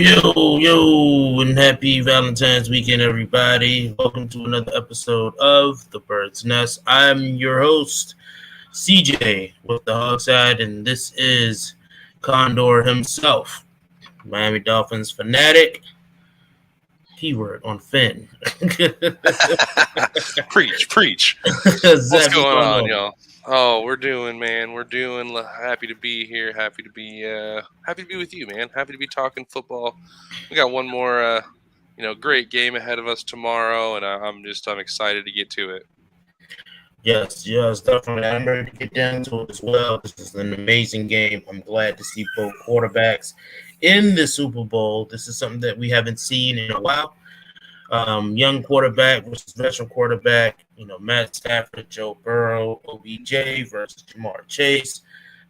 Yo, and happy Valentine's weekend, everybody. Welcome to another episode of The Bird's Nest. I'm your host, CJ, with the Hog Side, and this is Condor himself, Miami Dolphins fanatic. Keyword on Finn. Preach. What's Zach, what's going going on, on? y'all? Oh, we're doing, man. We're doing. Happy to be here. Happy to be with you, man. Happy to be talking football. We got one more, great game ahead of us tomorrow, and I'm excited to get to it. Yes, definitely. I'm ready to get down to it as well. This is an amazing game. I'm glad to see both quarterbacks in the Super Bowl. This is something that we haven't seen in a while. Young quarterback versus veteran quarterback. Matt Stafford, Joe Burrow, OBJ versus Jamar Chase.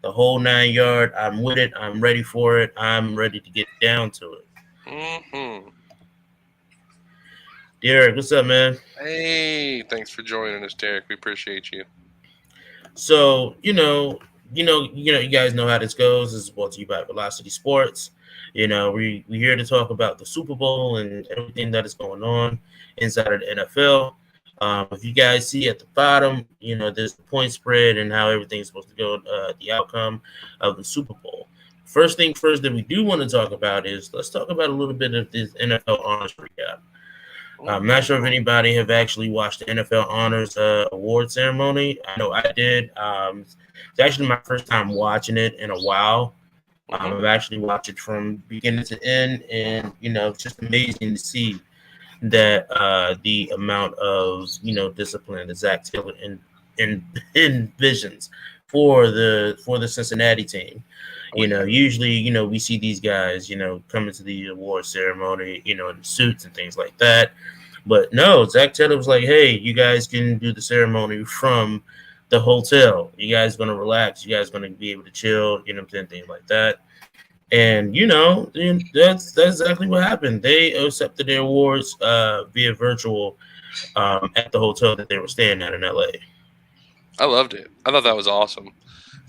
The whole 9 yard. I'm with it. I'm ready for it. I'm ready to get down to it. Mm-hmm. Derek, what's up, man? Hey, thanks for joining us, Derek. We appreciate you. So, you guys know how this goes. This is brought to you by Velocity Sports. We're here to talk about the Super Bowl and everything that is going on inside of the NFL. If you guys see at the bottom, there's the point spread and how everything's supposed to go, the outcome of the Super Bowl. First thing first that we do want to talk about is let's talk about a little bit of this NFL honors recap. I'm not sure if anybody have actually watched the NFL Honors Award ceremony. I know I did. It's actually my first time watching it in a while. I've actually watched it from beginning to end, and it's just amazing to see that the amount of discipline that Zach Taylor envisions for the Cincinnati team. Usually, we see these guys, coming to the award ceremony, in suits and things like that. But no, Zach Taylor was like, hey, you guys can do the ceremony from the hotel. You guys going to relax. You guys going to be able to chill, things like that. And, that's exactly what happened. They accepted their awards via virtual at the hotel that they were staying at in LA. I loved it. I thought that was awesome.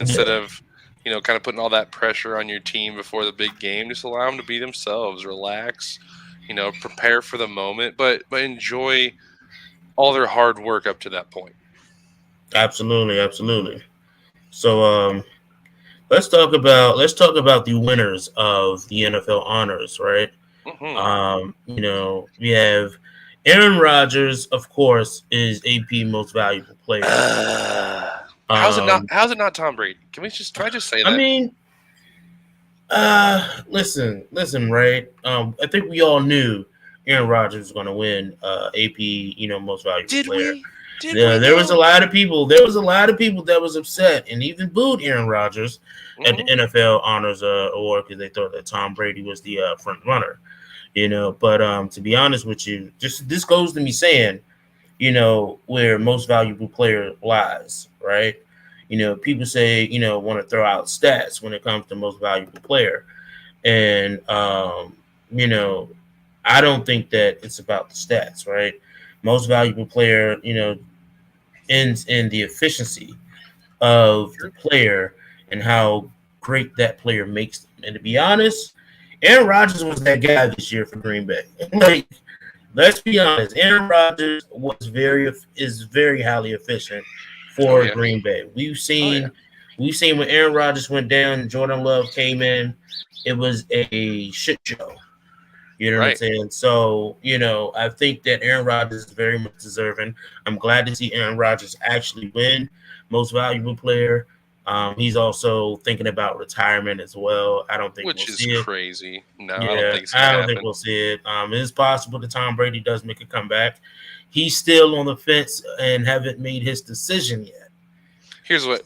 Instead of kind of putting all that pressure on your team before the big game, just allow them to be themselves, relax, prepare for the moment, but enjoy all their hard work up to that point. Absolutely. So let's talk about the winners of the NFL honors, right? We have Aaron Rodgers, of course, is AP most valuable player. How's it not Tom Brady? Can I just say that? I mean, listen, right? I think we all knew Aaron Rodgers was going to win AP, most valuable player. There was a lot of people. There was a lot of people that was upset and even booed Aaron Rodgers at the NFL Honors Award because they thought that Tom Brady was the front runner. But to be honest with you, just this goes to me saying, where most valuable player lies, right? People say, want to throw out stats when it comes to most valuable player. And, I don't think that it's about the stats, right? Most valuable player, ends in the efficiency of the player and how great that player makes them. And to be honest, Aaron Rodgers was that guy this year for Green Bay. Like, let's be honest, Aaron Rodgers is very highly efficient for Green Bay. We've seen when Aaron Rodgers went down and Jordan Love came in, it was a shit show. You know what I'm saying? So, I think that Aaron Rodgers is very much deserving. I'm glad to see Aaron Rodgers actually win most valuable player. He's also thinking about retirement as well. I don't think we'll see it. Crazy. No, yeah, I don't think I don't think we'll see it. It is possible that Tom Brady does make a comeback. He's still on the fence and haven't made his decision yet. Here's what.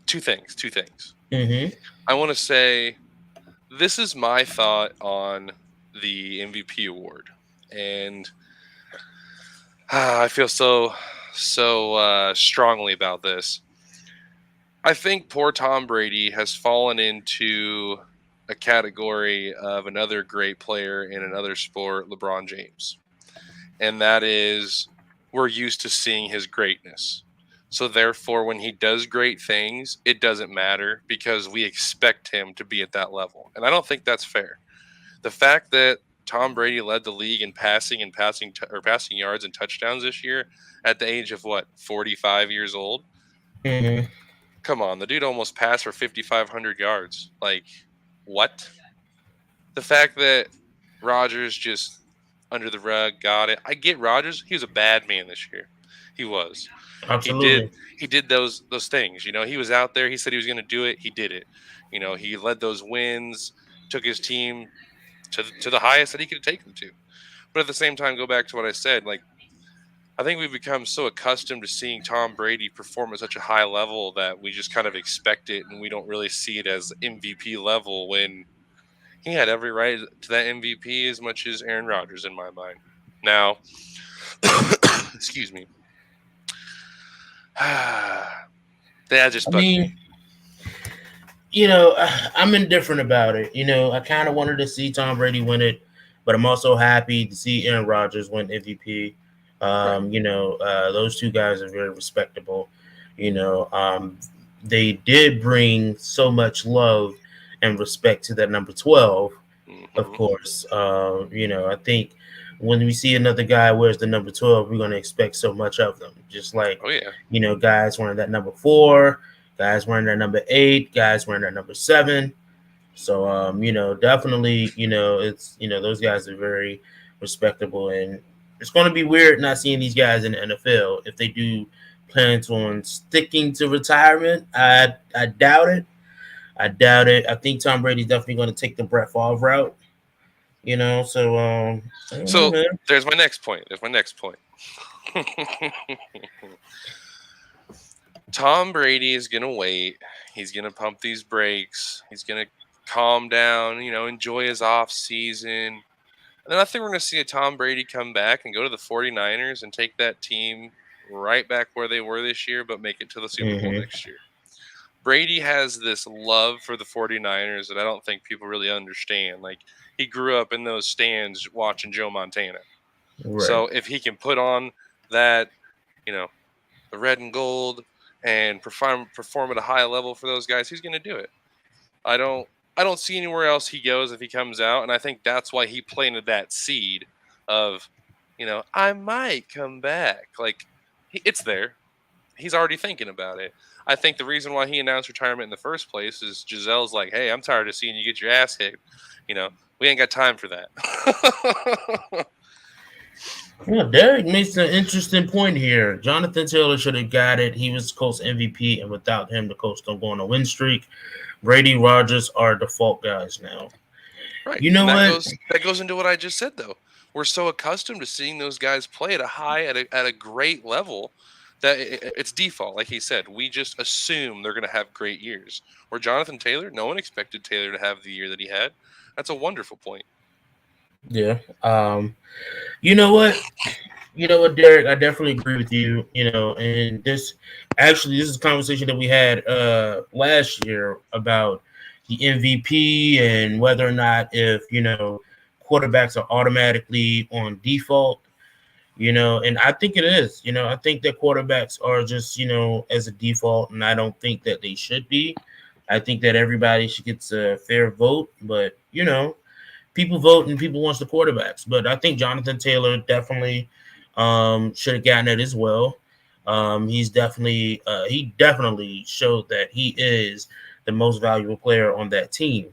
Two things. I want to say this is my thought on the MVP award, and I feel so strongly about this. I think poor Tom Brady has fallen into a category of another great player in another sport, LeBron James. And that is, we're used to seeing his greatness. So therefore, when he does great things, it doesn't matter because we expect him to be at that level. And I don't think that's fair. The fact that Tom Brady led the league in passing yards and touchdowns this year at the age of 45 years old. Mm-hmm. Come on, the dude almost passed for 5,500 yards. Like, what? The fact that Rodgers just under the rug got it. I get Rodgers. He was a bad man this year. He was. Absolutely. He did those things. He was out there. He said he was going to do it. He did it. He led those wins, took his team to the highest that he could take them to. But at the same time, go back to what I said. Like, I think we've become so accustomed to seeing Tom Brady perform at such a high level that we just kind of expect it, and we don't really see it as MVP level when he had every right to that MVP as much as Aaron Rodgers in my mind. Now, excuse me. I'm indifferent about it. I kind of wanted to see Tom Brady win it, but I'm also happy to see Aaron Rodgers win MVP. Those two guys are very respectable. They did bring so much love and respect to that number 12, of course. I think when we see another guy wears the number 12, we're going to expect so much of them. Just like, guys wearing that number 4, guys wearing that number 8, guys wearing that number 7. So, definitely, it's, those guys are very respectable, and it's going to be weird not seeing these guys in the NFL. If they do plan on sticking to retirement, I doubt it. I think Tom Brady's definitely going to take the Brett Favre route. So there's my next point. Tom Brady is going to wait. He's going to pump these brakes. He's going to calm down, enjoy his off season. And then I think we're going to see a Tom Brady come back and go to the 49ers and take that team right back where they were this year, but make it to the Super Bowl next year. Brady has this love for the 49ers that I don't think people really understand. Like, he grew up in those stands watching Joe Montana. Right. So if he can put on that, the red and gold and perform at a high level for those guys, he's going to do it. I don't see anywhere else he goes if he comes out, and I think that's why he planted that seed of, I might come back. Like, it's there. He's already thinking about it. I think the reason why he announced retirement in the first place is Gisele's like, hey, I'm tired of seeing you get your ass kicked. We ain't got time for that. Well, Derek makes an interesting point here. Jonathan Taylor should have got it. He was Colts MVP, and without him, the Colts don't go on a win streak. Brady, Rodgers are default guys now. Right. That goes into what I just said, though. We're so accustomed to seeing those guys play at a great level that it's default. Like he said, we just assume they're going to have great years. Where Jonathan Taylor, no one expected Taylor to have the year that he had. That's a wonderful point. Yeah. You know what, Derek? I definitely agree with you. And this is a conversation that we had last year about the MVP and whether or not if quarterbacks are automatically on default. And I think it is. I think that quarterbacks are just as a default, and I don't think that they should be. I think that everybody should get a fair vote, but people vote and people wants the quarterbacks. But I think Jonathan Taylor definitely should have gotten it as well. He definitely showed that he is the most valuable player on that team.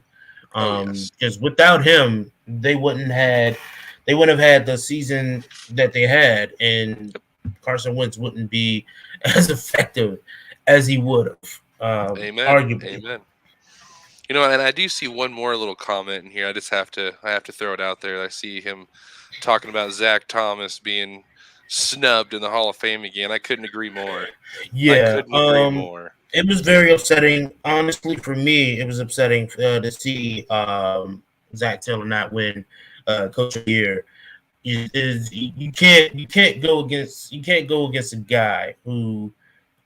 Because without him, they wouldn't have had the season that they had, and Carson Wentz wouldn't be as effective as he would have. Amen. Arguably. Amen. And I do see one more little comment in here. I have to throw it out there. I see him talking about Zach Thomas being snubbed in the Hall of Fame again. I couldn't agree more. Yeah, it was very upsetting. Honestly, for me, it was upsetting to see Zach Taylor not win Coach of the Year. You can't go against a guy who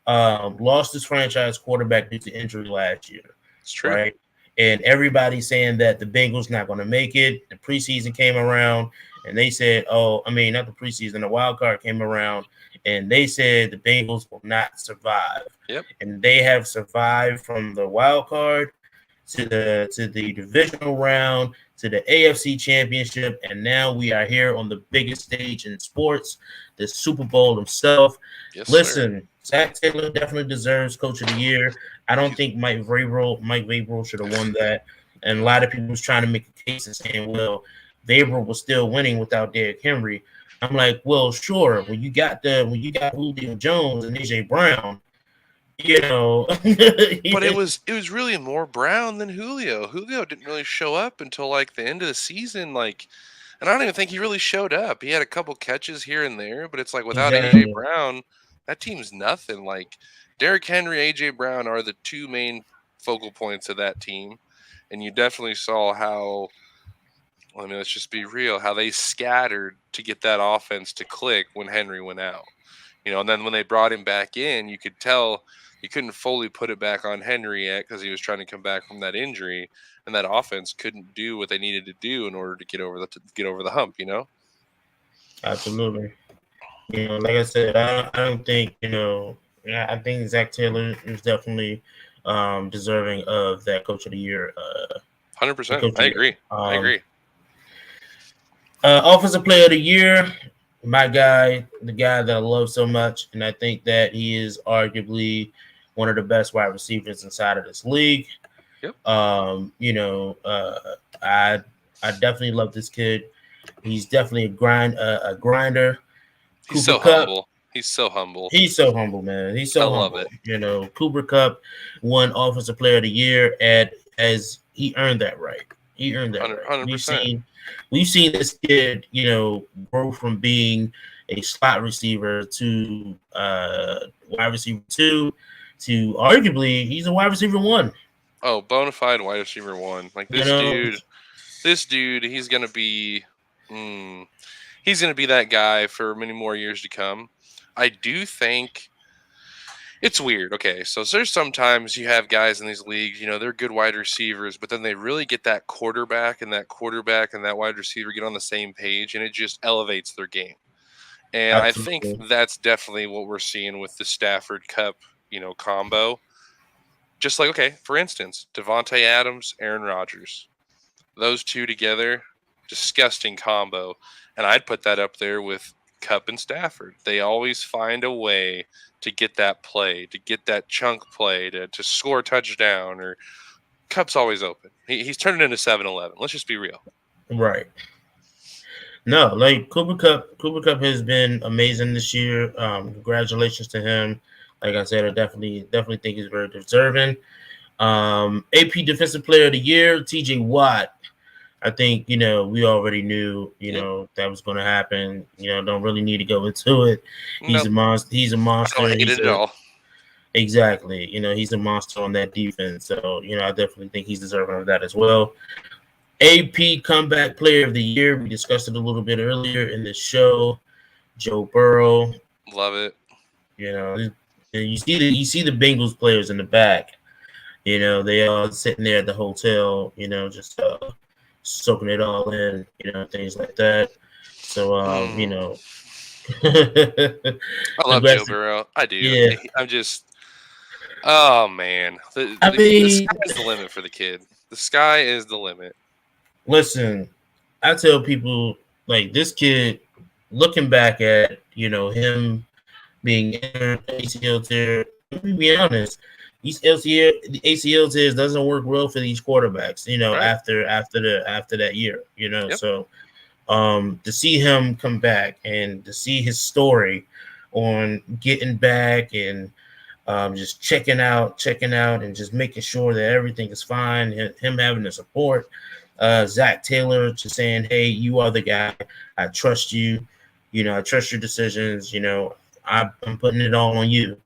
lost his franchise quarterback due to injury last year. It's true, right? And everybody's saying that the Bengals not going to make it. The preseason came around, and they said, not the preseason, the wild card came around, and they said the Bengals will not survive. Yep. And they have survived from the wild card to the divisional round, to the AFC Championship, and now we are here on the biggest stage in sports, the Super Bowl himself. Yes, Listen, sir. Zach Taylor definitely deserves Coach of the Year. I don't think Mike Vrabel should have won that. And a lot of people was trying to make a case and saying, well, Vrabel was still winning without Derrick Henry. I'm like, well, sure. When you got Julio Jones and AJ Brown, you know. But it was really more Brown than Julio. Julio didn't really show up until like the end of the season. Like, and I don't even think he really showed up. He had a couple catches here and there, but it's like without AJ Brown, that team's nothing. Like Derrick Henry, AJ Brown are the two main focal points of that team, and you definitely saw how. I mean, let's just be real. How they scattered to get that offense to click when Henry went out. And then when they brought him back in, you could tell you couldn't fully put it back on Henry yet because he was trying to come back from that injury, and that offense couldn't do what they needed to do in order to get over the hump. Absolutely. Like I said, I don't think I think Zach Taylor is definitely deserving of that Coach of the Year. 100%. I agree. I agree. Offensive Player of the Year, my guy, the guy that I love so much, and I think that he is arguably one of the best wide receivers inside of this league. Yep. I definitely love this kid. He's definitely a grinder. He's so humble. He's so humble. He's so humble, man. He's so humble. Love it. Cooper Kupp won Offensive Player of the Year as he earned that right. He earned that 100%. Right. We've seen this kid, grow from being a slot receiver to wide receiver 2 to arguably he's a wide receiver 1. Oh, bona fide wide receiver 1. Like this dude, he's gonna be that guy for many more years to come. I do think it's weird. Okay, so there's sometimes you have guys in these leagues, they're good wide receivers, but then they really get that quarterback and that wide receiver get on the same page, and it just elevates their game. And absolutely. I think that's definitely what we're seeing with the Stafford Kupp, combo. Just like, okay, for instance, Devontae Adams, Aaron Rodgers. Those two together, disgusting combo. And I'd put that up there with Kupp and Stafford. They always find a way to get that play, to get that chunk play, to score a touchdown, or Kupp's always open. He's turning into 7-Eleven. Let's just be real. Right. No, like Cooper Kupp has been amazing this year. Congratulations to him. Like I said, I definitely think he's very deserving. AP Defensive Player of the Year, TJ Watt. I think, we already knew, that was going to happen. Don't really need to go into it. He's a monster. He's a monster. I don't hate it at all. Exactly. He's a monster on that defense. So, I definitely think he's deserving of that as well. AP Comeback Player of the Year. We discussed it a little bit earlier in the show. Joe Burrow. Love it. You see the Bengals players in the back. They all sitting there at the hotel, just soaking it all in, things like that. So, I love Joe Burrow. I do. Yeah. I'm just, oh man, the sky is the limit for the kid. The sky is the limit. Listen, I tell people like this kid, looking back at him being in ACL tear. Let me be honest. These ACL tears doesn't work well for these quarterbacks, right. after that year, Yep. So to see him come back and to see his story on getting back and just checking out and just making sure that everything is fine, him having the support, Zach Taylor just saying, hey, you are the guy. I trust you. I trust your decisions. I'm putting it all on you.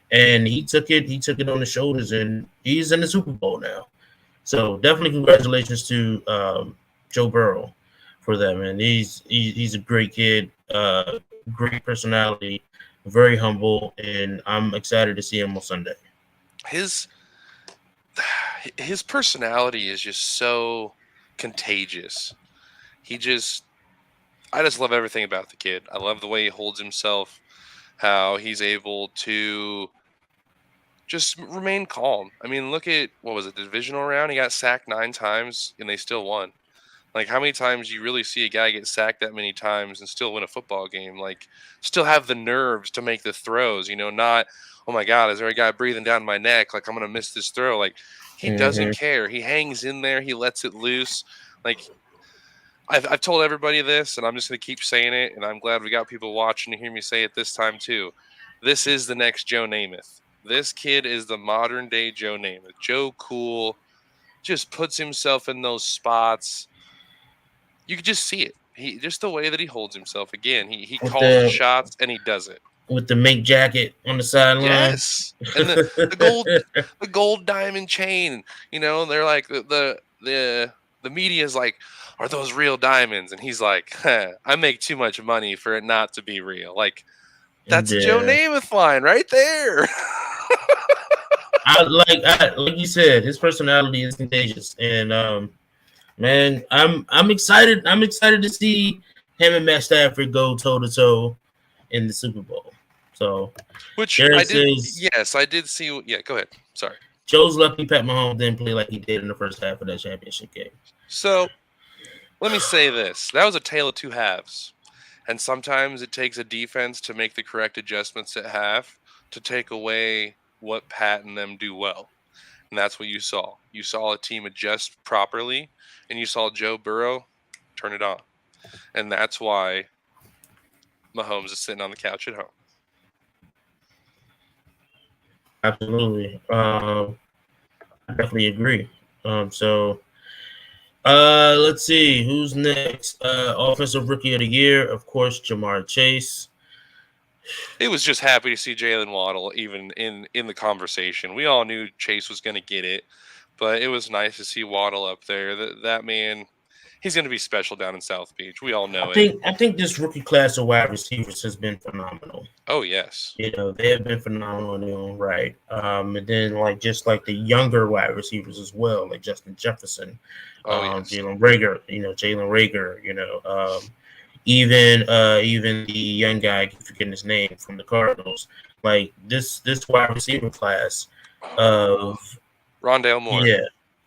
And he took it on his shoulders, and he's in the Super Bowl now. So definitely congratulations to Joe Burrow for that, man. He's a great kid, great personality, very humble, and I'm excited to see him on Sunday. His personality is just so contagious. I just love everything about the kid. I love the way he holds himself, how he's able to just remain calm. I mean, look at, what was it, the divisional round? He got sacked 9 times, and they still won. Like, how many times do you really see a guy get sacked that many times and still win a football game? Like, still have the nerves to make the throws, not, oh my God, is there a guy breathing down my neck? Like, I'm going to miss this throw. Like, he doesn't care. He hangs in there. He lets it loose. Like, I've told everybody this, and I'm just going to keep saying it, and I'm glad we got people watching to hear me say it this time too. This is the next Joe Namath. This kid is the modern day Joe Namath. Joe Cool just puts himself in those spots. You can just see it. Just the way that he holds himself. Again, he calls the shots and he does it. With the mink jacket on the sideline. Yes. And the gold diamond chain. They're like the media is like, are those real diamonds? And he's like, I make too much money for it not to be real. Like, that's a Joe Namath line right there. Like you said, his personality is contagious, and man, I'm excited. I'm excited to see him and Matt Stafford go toe to toe in the Super Bowl. So, which I did. Yes, I did see. Yeah, go ahead. Sorry. Joe's lucky Pat Mahomes didn't play like he did in the first half of that championship game. So, let me say this: that was a tale of two halves. And sometimes it takes a defense to make the correct adjustments at half to take away what Pat and them do well. And that's what you saw. You saw a team adjust properly, and you saw Joe Burrow turn it on. And that's why Mahomes is sitting on the couch at home. Absolutely. I definitely agree. Let's see who's next. Offensive Rookie of the Year, of course, Jamar Chase. It was just happy to see Jalen Waddle even in the conversation. We all knew Chase was going to get it, but it was nice to see Waddle up there. That man, he's going to be special down in South Beach. We all know it. I think this rookie class of wide receivers has been phenomenal. Oh yes, they have been phenomenal in their own right. And then just like the younger wide receivers as well, like Justin Jefferson. Yes. Jalen Rager, even the young guy, I keep forgetting his name, from the Cardinals. Like this wide receiver class of Rondale Moore.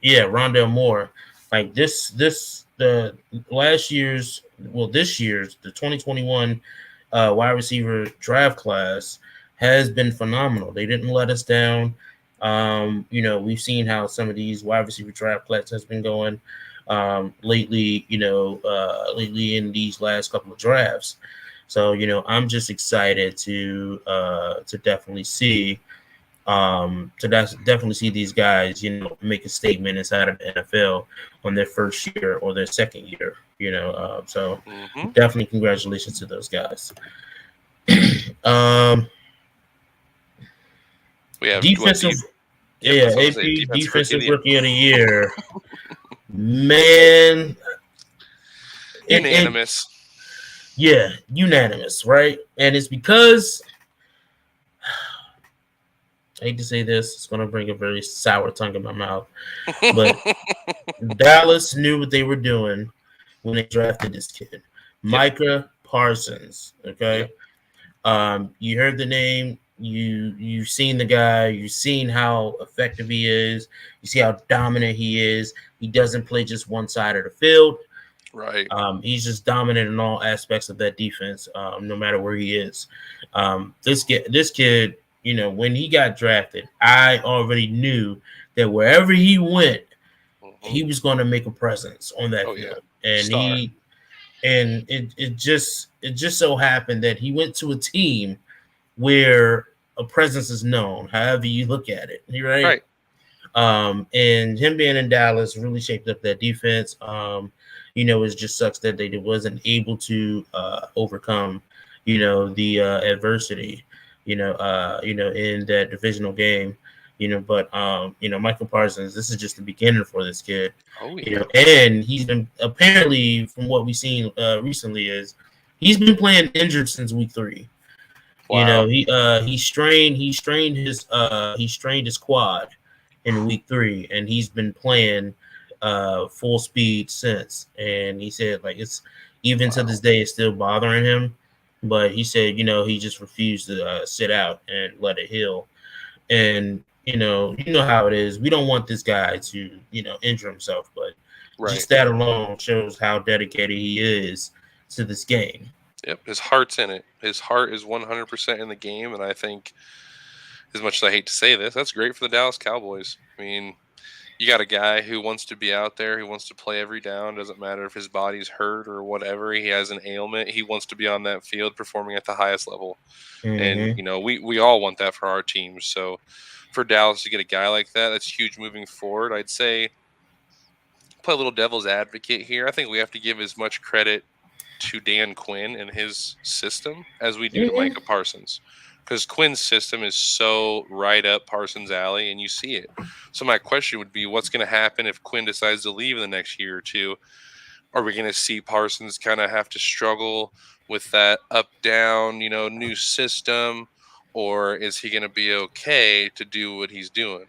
Yeah, Rondale Moore. Like this the the 2021 wide receiver draft class has been phenomenal. They didn't let us down. We've seen how some of these wide receiver draft class has been going lately in these last couple of drafts. So, I'm just excited to definitely see these guys, make a statement inside of the NFL on their first year or their second year, definitely congratulations to those guys. We have defensive Rookie of the Year. Man, unanimous. Unanimous, right? And it's because I hate to say this, it's going to bring a very sour tongue in my mouth, but Dallas knew what they were doing when they drafted this kid, Micah Parsons. Okay, you heard the name. You've seen the guy. You've seen how effective he is. You see how dominant he is. He doesn't play just one side of the field. Right. He's just dominant in all aspects of that defense, no matter where he is. This kid, when he got drafted, I already knew that wherever he went, he was going to make a presence on that field. Yeah. And it just so happened that he went to a team where a presence is known, however you look at it, right? And him being in Dallas really shaped up that defense. It just sucks that they wasn't able to overcome, the adversity, in that divisional game, But Michael Parsons, this is just the beginning for this kid. And he's been apparently, from what we've seen recently, is he's been playing injured since week 3. Wow. He strained his quad in week 3, and he's been playing full speed since. And he said, it's even to this day, it's still bothering him. But he said, he just refused to sit out and let it heal. And you know how it is. We don't want this guy to, injure himself, but just that alone shows how dedicated he is to this game. Yep, his heart's in it. His heart is 100% in the game, and I think, as much as I hate to say this, that's great for the Dallas Cowboys. I mean, you got a guy who wants to be out there, who wants to play every down. Doesn't matter if his body's hurt or whatever. He has an ailment. He wants to be on that field performing at the highest level. And, we all want that for our teams. So for Dallas to get a guy like that, that's huge moving forward. I'd say play a little devil's advocate here. I think we have to give as much credit to Dan Quinn and his system as we do to Micah Parsons. Because Quinn's system is so right up Parsons' alley, and you see it. So my question would be, what's going to happen if Quinn decides to leave in the next year or two? Are we going to see Parsons kind of have to struggle with that up-down, new system? Or is he going to be okay to do what he's doing?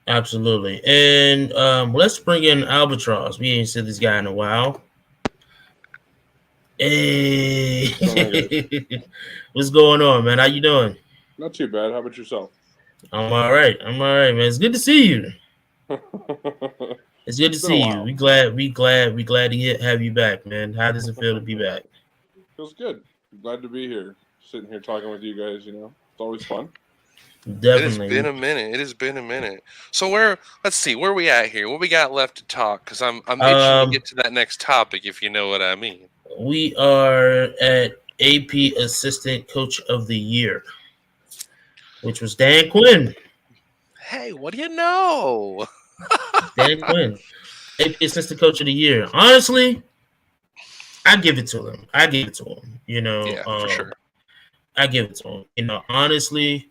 Absolutely. And let's bring in Albatross. We ain't seen this guy in a while. Hey, what's going on, man? How you doing? Not too bad. How about yourself? I'm all right, man. It's good to see you. It's good to see you. We glad to have you back, man. How does it feel to be back? Feels good. Glad to be here, sitting here talking with you guys. It's always fun. Definitely. It has been a minute. So let's see, where are we at here? What we got left to talk? Because I'm itching to get to that next topic, if you know what I mean. We are at AP Assistant Coach of the Year, which was Dan Quinn. Hey, what do you know? Dan Quinn, AP Assistant Coach of the Year. Honestly, I give it to him. Yeah, for sure. I give it to him. Honestly,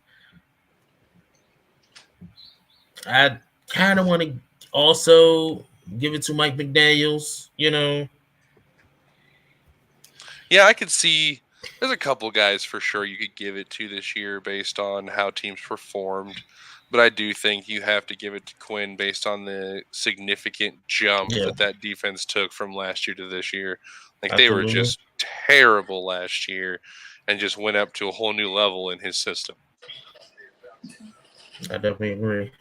I kind of want to also give it to Mike McDaniels. Yeah, I could see there's a couple guys for sure you could give it to this year based on how teams performed. But I do think you have to give it to Quinn based on the significant jump that defense took from last year to this year. Like, they were just terrible last year and just went up to a whole new level in his system. I definitely agree.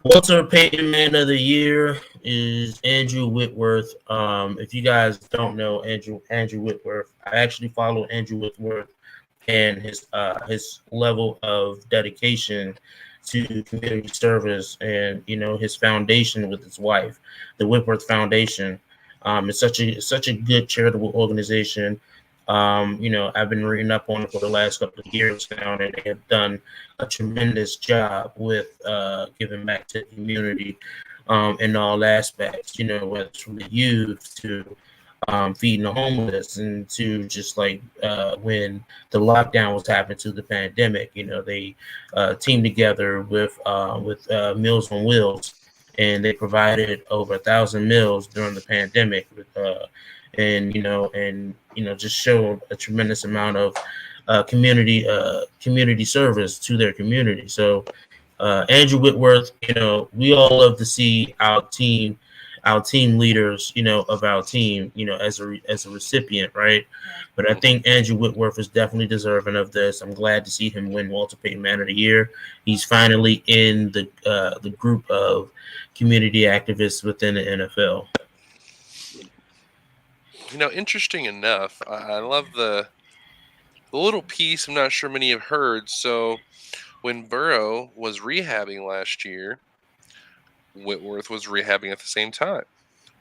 Walter Payton Man of the Year is Andrew Whitworth. If you guys don't know Andrew Whitworth, I actually follow Andrew Whitworth and his level of dedication to community service, and his foundation with his wife, the Whitworth Foundation. It's such a good charitable organization. I've been reading up on it for the last couple of years now, and they have done a tremendous job with giving back to the community in all aspects, whether it's from the youth to feeding the homeless, and to just like when the lockdown was happening to the pandemic, they teamed together with Meals on Wheels, and they provided over 1,000 meals during the pandemic with and just showed a tremendous amount of community service to their community. So Andrew Whitworth, we all love to see our team leaders, of our team, as a recipient, right? But I think Andrew Whitworth is definitely deserving of this. I'm glad to see him win Walter Payton Man of the Year. He's finally in the group of community activists within the NFL. Interesting enough, I love the little piece I'm not sure many have heard. So when Burrow was rehabbing last year, Whitworth was rehabbing at the same time.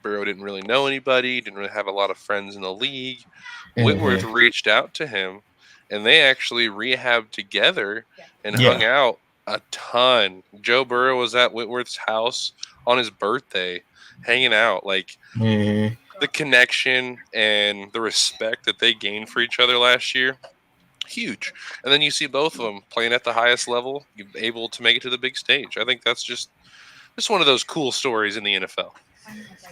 Burrow didn't really know anybody, didn't really have a lot of friends in the league. Mm-hmm. Whitworth reached out to him, and they actually rehabbed together and hung out a ton. Joe Burrow was at Whitworth's house on his birthday, hanging out. Like, the connection and the respect that they gained for each other last year, huge. And then you see both of them playing at the highest level, able to make it to the big stage. I think that's just one of those cool stories in the NFL.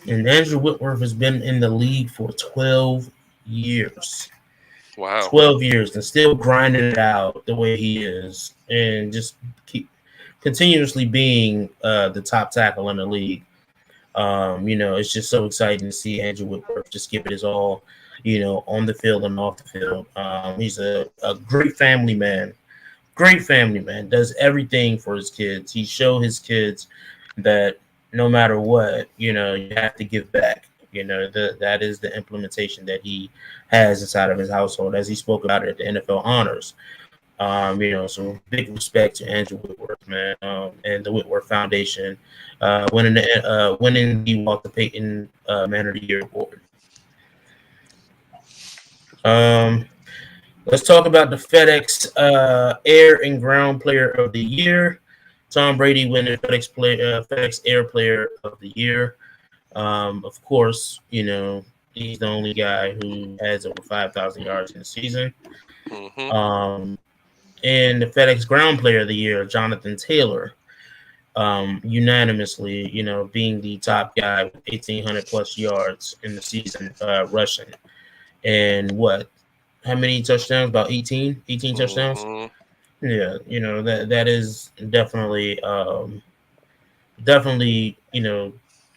And Andrew Whitworth has been in the league for 12 years. Wow. 12 years, and still grinding it out the way he is, and just keep continuously being the top tackle in the league. It's just so exciting to see Andrew Whitworth just give it his all. on the field and off the field. He's a great family man. Great family man. Does everything for his kids. He showed his kids that no matter what, you have to give back. That is the implementation that he has inside of his household, as he spoke about it at the NFL Honors. So big respect to Andrew Whitworth, man, and the Whitworth Foundation, winning the Walter Payton Man of the Year award. Let's talk about the FedEx Air and Ground Player of the Year. Tom Brady winning FedEx Air Player of the Year. Of course, he's the only guy who has over 5,000 yards in the season. Mm-hmm. And the FedEx Ground Player of the Year, Jonathan Taylor, unanimously, being the top guy with 1,800 plus yards in the season rushing. And how many touchdowns? About 18 touchdowns. Mm-hmm. Yeah, that is definitely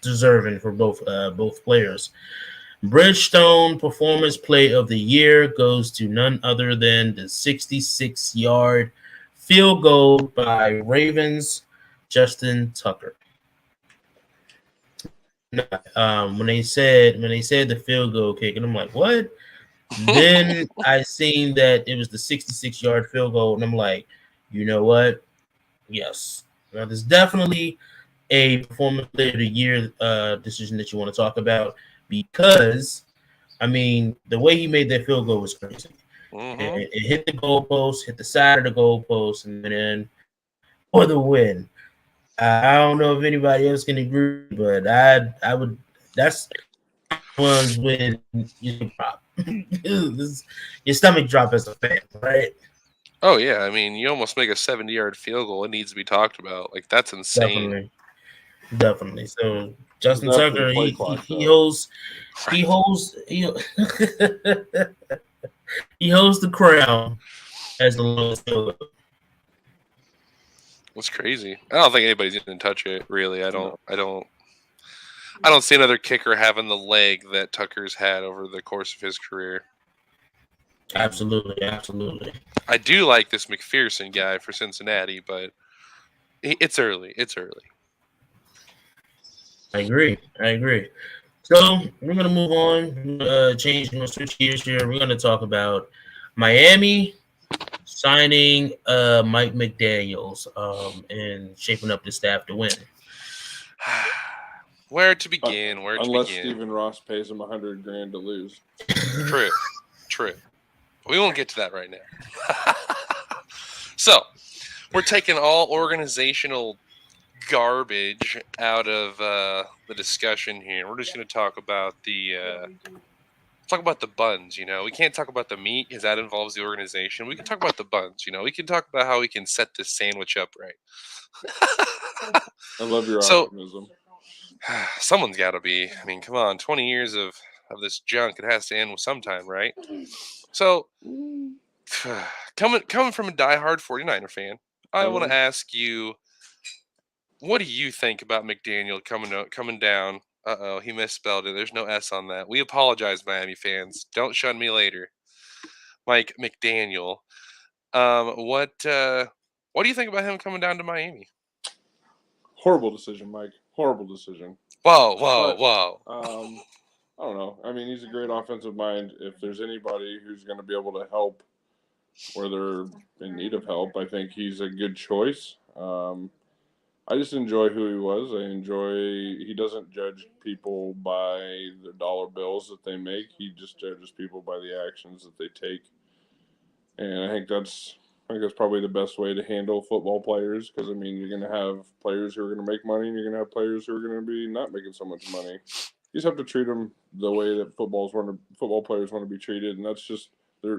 deserving for both players. Bridgestone Performance Play of the Year goes to none other than the 66-yard field goal by Ravens Justin Tucker. When they said the field goal kick, and I'm like, what? Then I seen that it was the 66-yard field goal, and I'm like, you know what? Yes. Now, there's definitely a Performance Play of the Year decision that you want to talk about, because, the way he made that field goal was crazy. Mm-hmm. It hit the goalpost, hit the side of the goalpost, and then for the win. I don't know if anybody else can agree, but I would. That's ones when you drop. Your stomach drop as a fan, right? Oh yeah, you almost make a 70-yard field goal. It needs to be talked about. Like, that's insane. Definitely. So Justin Tucker, he holds he holds the crown as the lowest field goal. That's crazy. I don't think anybody's going to touch it. Really, I don't see another kicker having the leg that Tucker's had over the course of his career. Absolutely. I do like this McPherson guy for Cincinnati, but it's early. I agree. So we're gonna move on. We're gonna switch gears here. We're gonna talk about Miami signing Mike McDaniels and shaping up the staff to win. Where to begin? Unless Stephen Ross pays him $100,000 to lose. True. We won't get to that right now. So, we're taking all organizational garbage out of the discussion here. We're just going to talk about the buns. We can't talk about the meat because that involves the organization. We can talk about the buns. We can talk about how we can set this sandwich up right. I love your optimism. Someone's got to be. Come on, 20 years of this junk. It has to end with some time, right? So, coming from a diehard 49er fan, I want to ask you, what do you think about McDaniel coming down? Uh-oh, he misspelled it. There's no S on that. We apologize, Miami fans. Don't shun me later. Mike McDaniel. What do you think about him coming down to Miami? Horrible decision, Mike. Horrible decision. Whoa. I don't know. He's a great offensive mind. If there's anybody who's going to be able to help where they're in need of help, I think he's a good choice. I just enjoy who he was. He doesn't judge people by the dollar bills that they make. He just judges people by the actions that they take. And I think that's probably the best way to handle football players, because, you're going to have players who are going to make money, and you're going to have players who are going to be not making so much money. You just have to treat them the way that football players want to be treated, and that's just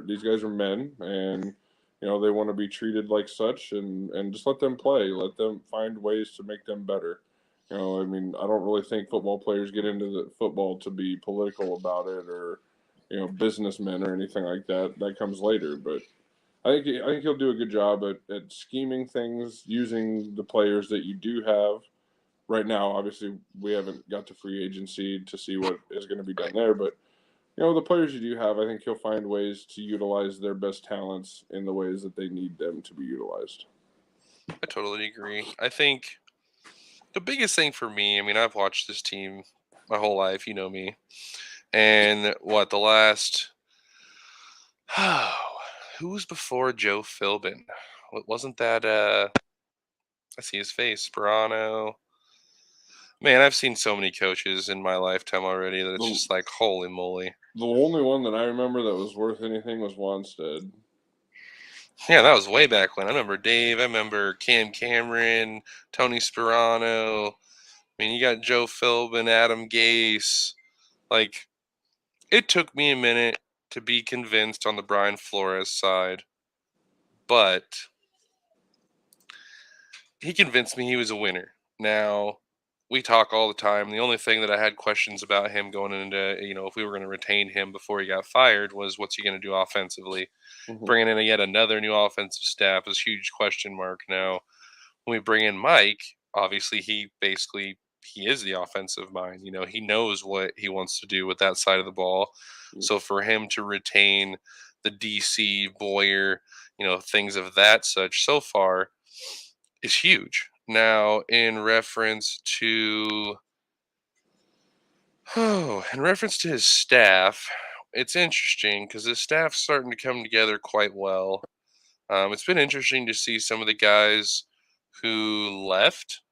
these guys are men, and they want to be treated like such, and just let them play, let them find ways to make them better. I don't really think football players get into the football to be political about it, or businessmen or anything like that. That comes later, but I think he'll do a good job at scheming things, using the players that you do have. Right now, obviously, we haven't got to free agency to see what is going to be done there, but The players you do have, I think he'll find ways to utilize their best talents in the ways that they need them to be utilized. I totally agree. I think the biggest thing for me, I mean, I've watched this team my whole life, you know me. And the last who was before Joe Philbin? Wasn't that I see his face, Sperano. Man, I've seen so many coaches in my lifetime already that it's just like, holy moly. The only one that I remember that was worth anything was Wanstead. Yeah, that was way back when. I remember Dave. I remember Cam Cameron, Tony Sperano. I mean, you got Joe Philbin, Adam Gase. Like, it took me a minute to be convinced on the Brian Flores side, but he convinced me he was a winner. Now, we talk all the time. The only thing that I had questions about him going into, if we were going to retain him before he got fired was what's he going to do offensively? Mm-hmm. Bringing in yet another new offensive staff is a huge question mark. Now, when we bring in Mike, obviously he is the offensive mind. He knows what he wants to do with that side of the ball. Mm-hmm. So for him to retain the DC, Boyer, things of that such so far is huge. Now, in reference to his staff, it's interesting because his staff's starting to come together quite well. It's been interesting to see some of the guys who left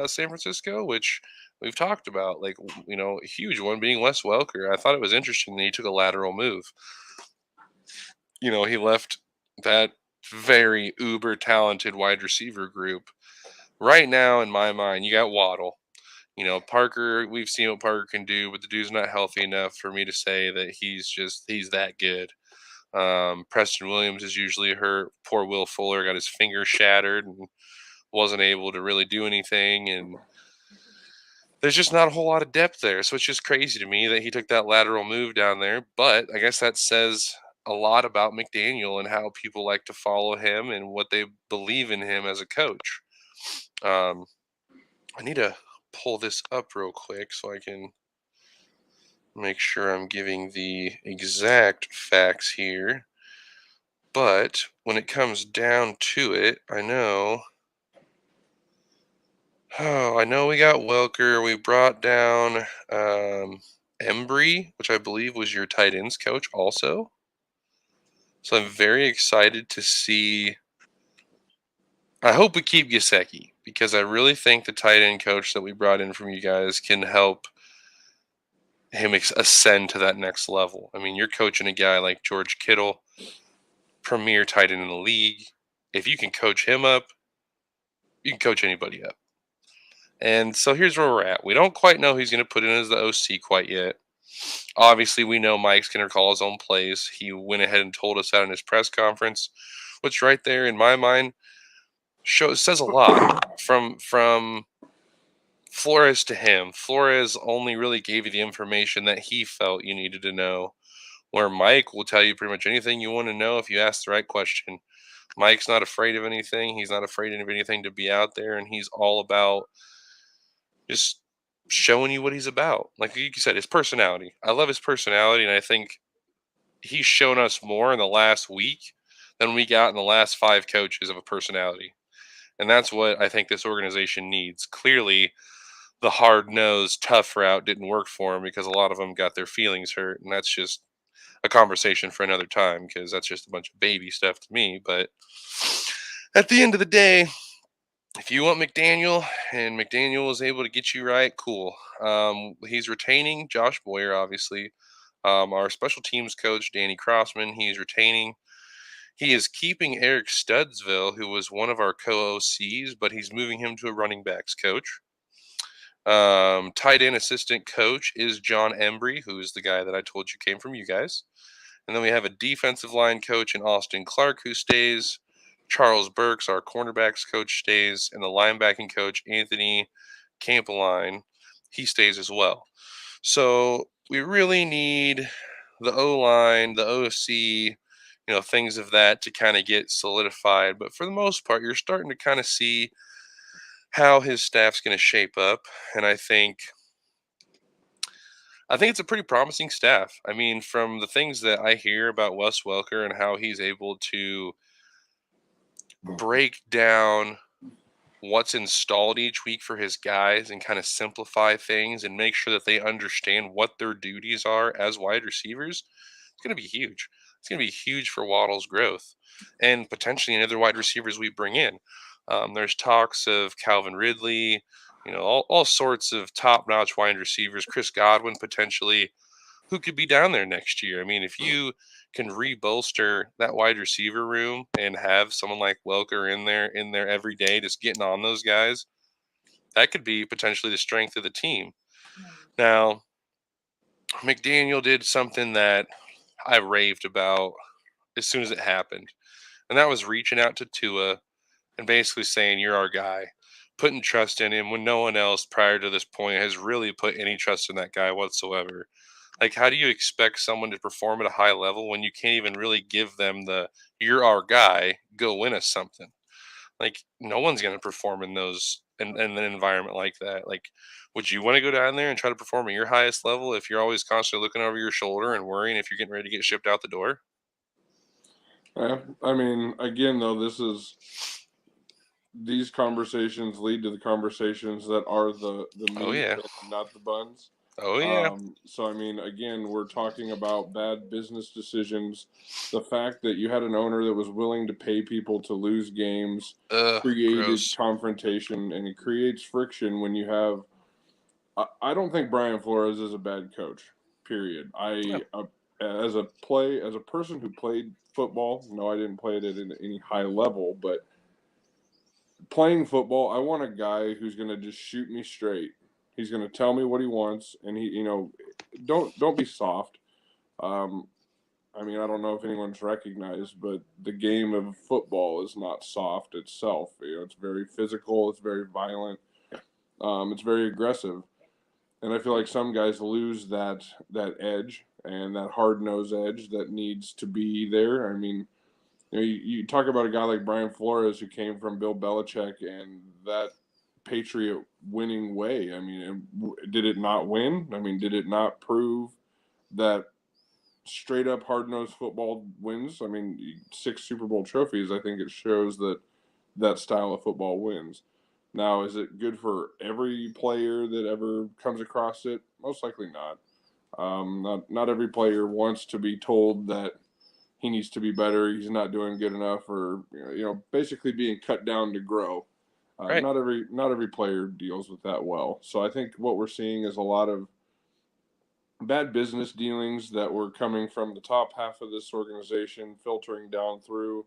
San Francisco, which we've talked about, like, a huge one being Wes Welker. I thought it was interesting that he took a lateral move. He left that very uber talented wide receiver group. Right now, in my mind, you got Waddle. Parker, we've seen what Parker can do, but the dude's not healthy enough for me to say that he's that good. Preston Williams is usually hurt. Poor Will Fuller got his finger shattered and wasn't able to really do anything. And there's just not a whole lot of depth there. So it's just crazy to me that he took that lateral move down there. But I guess that says a lot about McDaniel and how people like to follow him and what they believe in him as a coach. I need to pull this up real quick so I can make sure I'm giving the exact facts here. But when it comes down to it, I know we got Welker. We brought down Embry, which I believe was your tight ends coach also. So I'm very excited to see. I hope we keep Gesicki because I really think the tight end coach that we brought in from you guys can help him ascend to that next level. I mean, you're coaching a guy like George Kittle, premier tight end in the league. If you can coach him up, you can coach anybody up. And so here's where we're at. We don't quite know who he's going to put in as the OC quite yet. Obviously, we know Mike's going to call his own plays. He went ahead and told us that in his press conference, which right there in my mind says a lot from Flores to him. Flores only really gave you the information that he felt you needed to know, where Mike will tell you pretty much anything you want to know if you ask the right question. Mike's not afraid of anything. He's not afraid of anything to be out there, and he's all about just showing you what he's about. Like you said, his personality. I love his personality, and I think he's shown us more in the last week than we got in the last 5 coaches of a personality. And that's what I think this organization needs. Clearly, the hard-nosed, tough route didn't work for him because a lot of them got their feelings hurt, and that's just a conversation for another time because that's just a bunch of baby stuff to me. But at the end of the day, if you want McDaniel and McDaniel is able to get you right, cool. He's retaining Josh Boyer, obviously. Our special teams coach, Danny Crossman, he's retaining. He is keeping Eric Studsville, who was one of our co-OCs, but he's moving him to a running backs coach. Tight end assistant coach is John Embry, who is the guy that I told you came from you guys. And then we have a defensive line coach in Austin Clark who stays. Charles Burks, our cornerbacks coach, stays. And the linebacking coach, Anthony Campeline, he stays as well. So we really need the O-line, the OC, things of that to kind of get solidified. But for the most part, you're starting to kind of see how his staff's going to shape up. And I think I think it's a pretty promising staff. I mean, from the things that I hear about Wes Welker and how he's able to break down what's installed each week for his guys and kind of simplify things and make sure that they understand what their duties are as wide receivers, it's going to be huge. It's going to be huge for Waddle's growth and potentially any other wide receivers we bring in. There's talks of Calvin Ridley, all sorts of top-notch wide receivers, Chris Godwin potentially, who could be down there next year. I mean, if you can rebolster that wide receiver room and have someone like Welker in there every day, just getting on those guys, that could be potentially the strength of the team. Now, McDaniel did something that I raved about as soon as it happened, and that was reaching out to Tua and basically saying, "You're our guy," putting trust in him when no one else prior to this point has really put any trust in that guy whatsoever. Like, how do you expect someone to perform at a high level when you can't even really give them the "you're our guy, go win us something"? Like, no one's going to perform in an environment like that. Like, would you want to go down there and try to perform at your highest level if you're always constantly looking over your shoulder and worrying if you're getting ready to get shipped out the door? I mean, again, though, these conversations lead to the conversations that are the Oh meat, yeah. not the buns. Oh yeah. So I mean, again, we're talking about bad business decisions. The fact that you had an owner that was willing to pay people to lose games created Gross. confrontation, and it creates friction when you have. I don't think Brian Flores is a bad coach. Period. As a person who played football, no, I didn't play it at any high level, but playing football, I want a guy who's going to just shoot me straight. He's going to tell me what he wants, and don't be soft. I mean, I don't know if anyone's recognized, but the game of football is not soft itself. It's very physical. It's very violent. It's very aggressive, and I feel like some guys lose that edge and that hard nosed edge that needs to be there. I mean, you talk about a guy like Brian Flores who came from Bill Belichick and that Patriot winning way. I mean, did it not win? I mean, did it not prove that straight up hard nosed football wins? I mean, 6 Super Bowl trophies. I think it shows that style of football wins. Now, is it good for every player that ever comes across it? Most likely not. Not every player wants to be told that he needs to be better, he's not doing good enough, or basically being cut down to grow. Right. Not every player deals with that well. So I think what we're seeing is a lot of bad business dealings that were coming from the top half of this organization, filtering down through.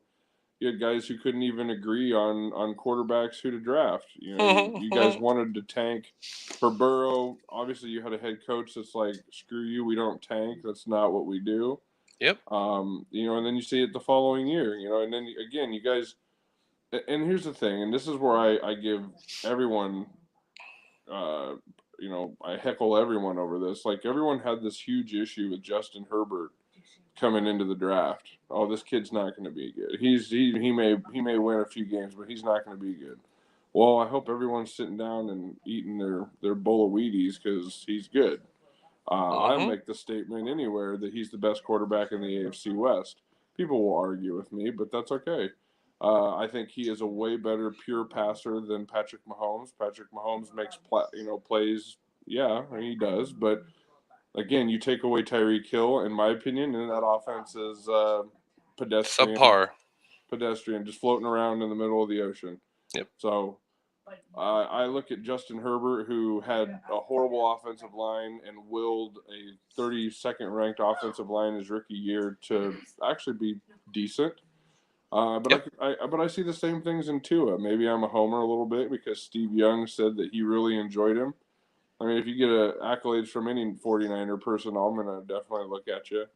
You had guys who couldn't even agree on quarterbacks who to draft. You guys wanted to tank for Burrow. Obviously, you had a head coach that's like, "Screw you, we don't tank. That's not what we do." Yep. And then you see it the following year. And then again, you guys. And here's the thing, and this is where I give everyone. I heckle everyone over this. Like, everyone had this huge issue with Justin Herbert coming into the draft. Oh, this kid's not going to be good. He may win a few games, but he's not going to be good. Well, I hope everyone's sitting down and eating their bowl of Wheaties because he's good. I make the statement anywhere that he's the best quarterback in the AFC West. People will argue with me, but that's okay. I think he is a way better pure passer than Patrick Mahomes. Patrick Mahomes makes plays. Yeah, he does. But again, you take away Tyreek Hill, in my opinion, and that offense is pedestrian. Subpar. Pedestrian, just floating around in the middle of the ocean. Yep. So I look at Justin Herbert, who had a horrible offensive line and willed a 32nd ranked offensive line his rookie year to actually be decent. But I see the same things in Tua. Maybe I'm a homer a little bit because Steve Young said that he really enjoyed him. I mean, if you get accolades from any 49er person, I'm going to definitely look at you.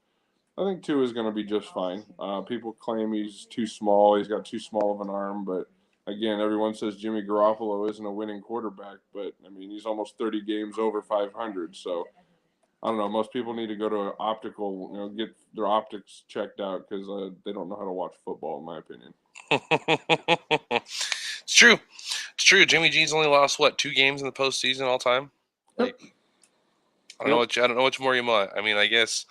I think Tua is going to be just fine. People claim he's too small. He's got too small of an arm. But, again, everyone says Jimmy Garoppolo isn't a winning quarterback. But, I mean, he's almost 30 games over 500. So, I don't know. Most people need to go to an optical, get their optics checked out because they don't know how to watch football, in my opinion. It's true. It's true. Jimmy G's only lost, 2 games in the postseason all time? Yep. I don't know what more you want. I mean, I guess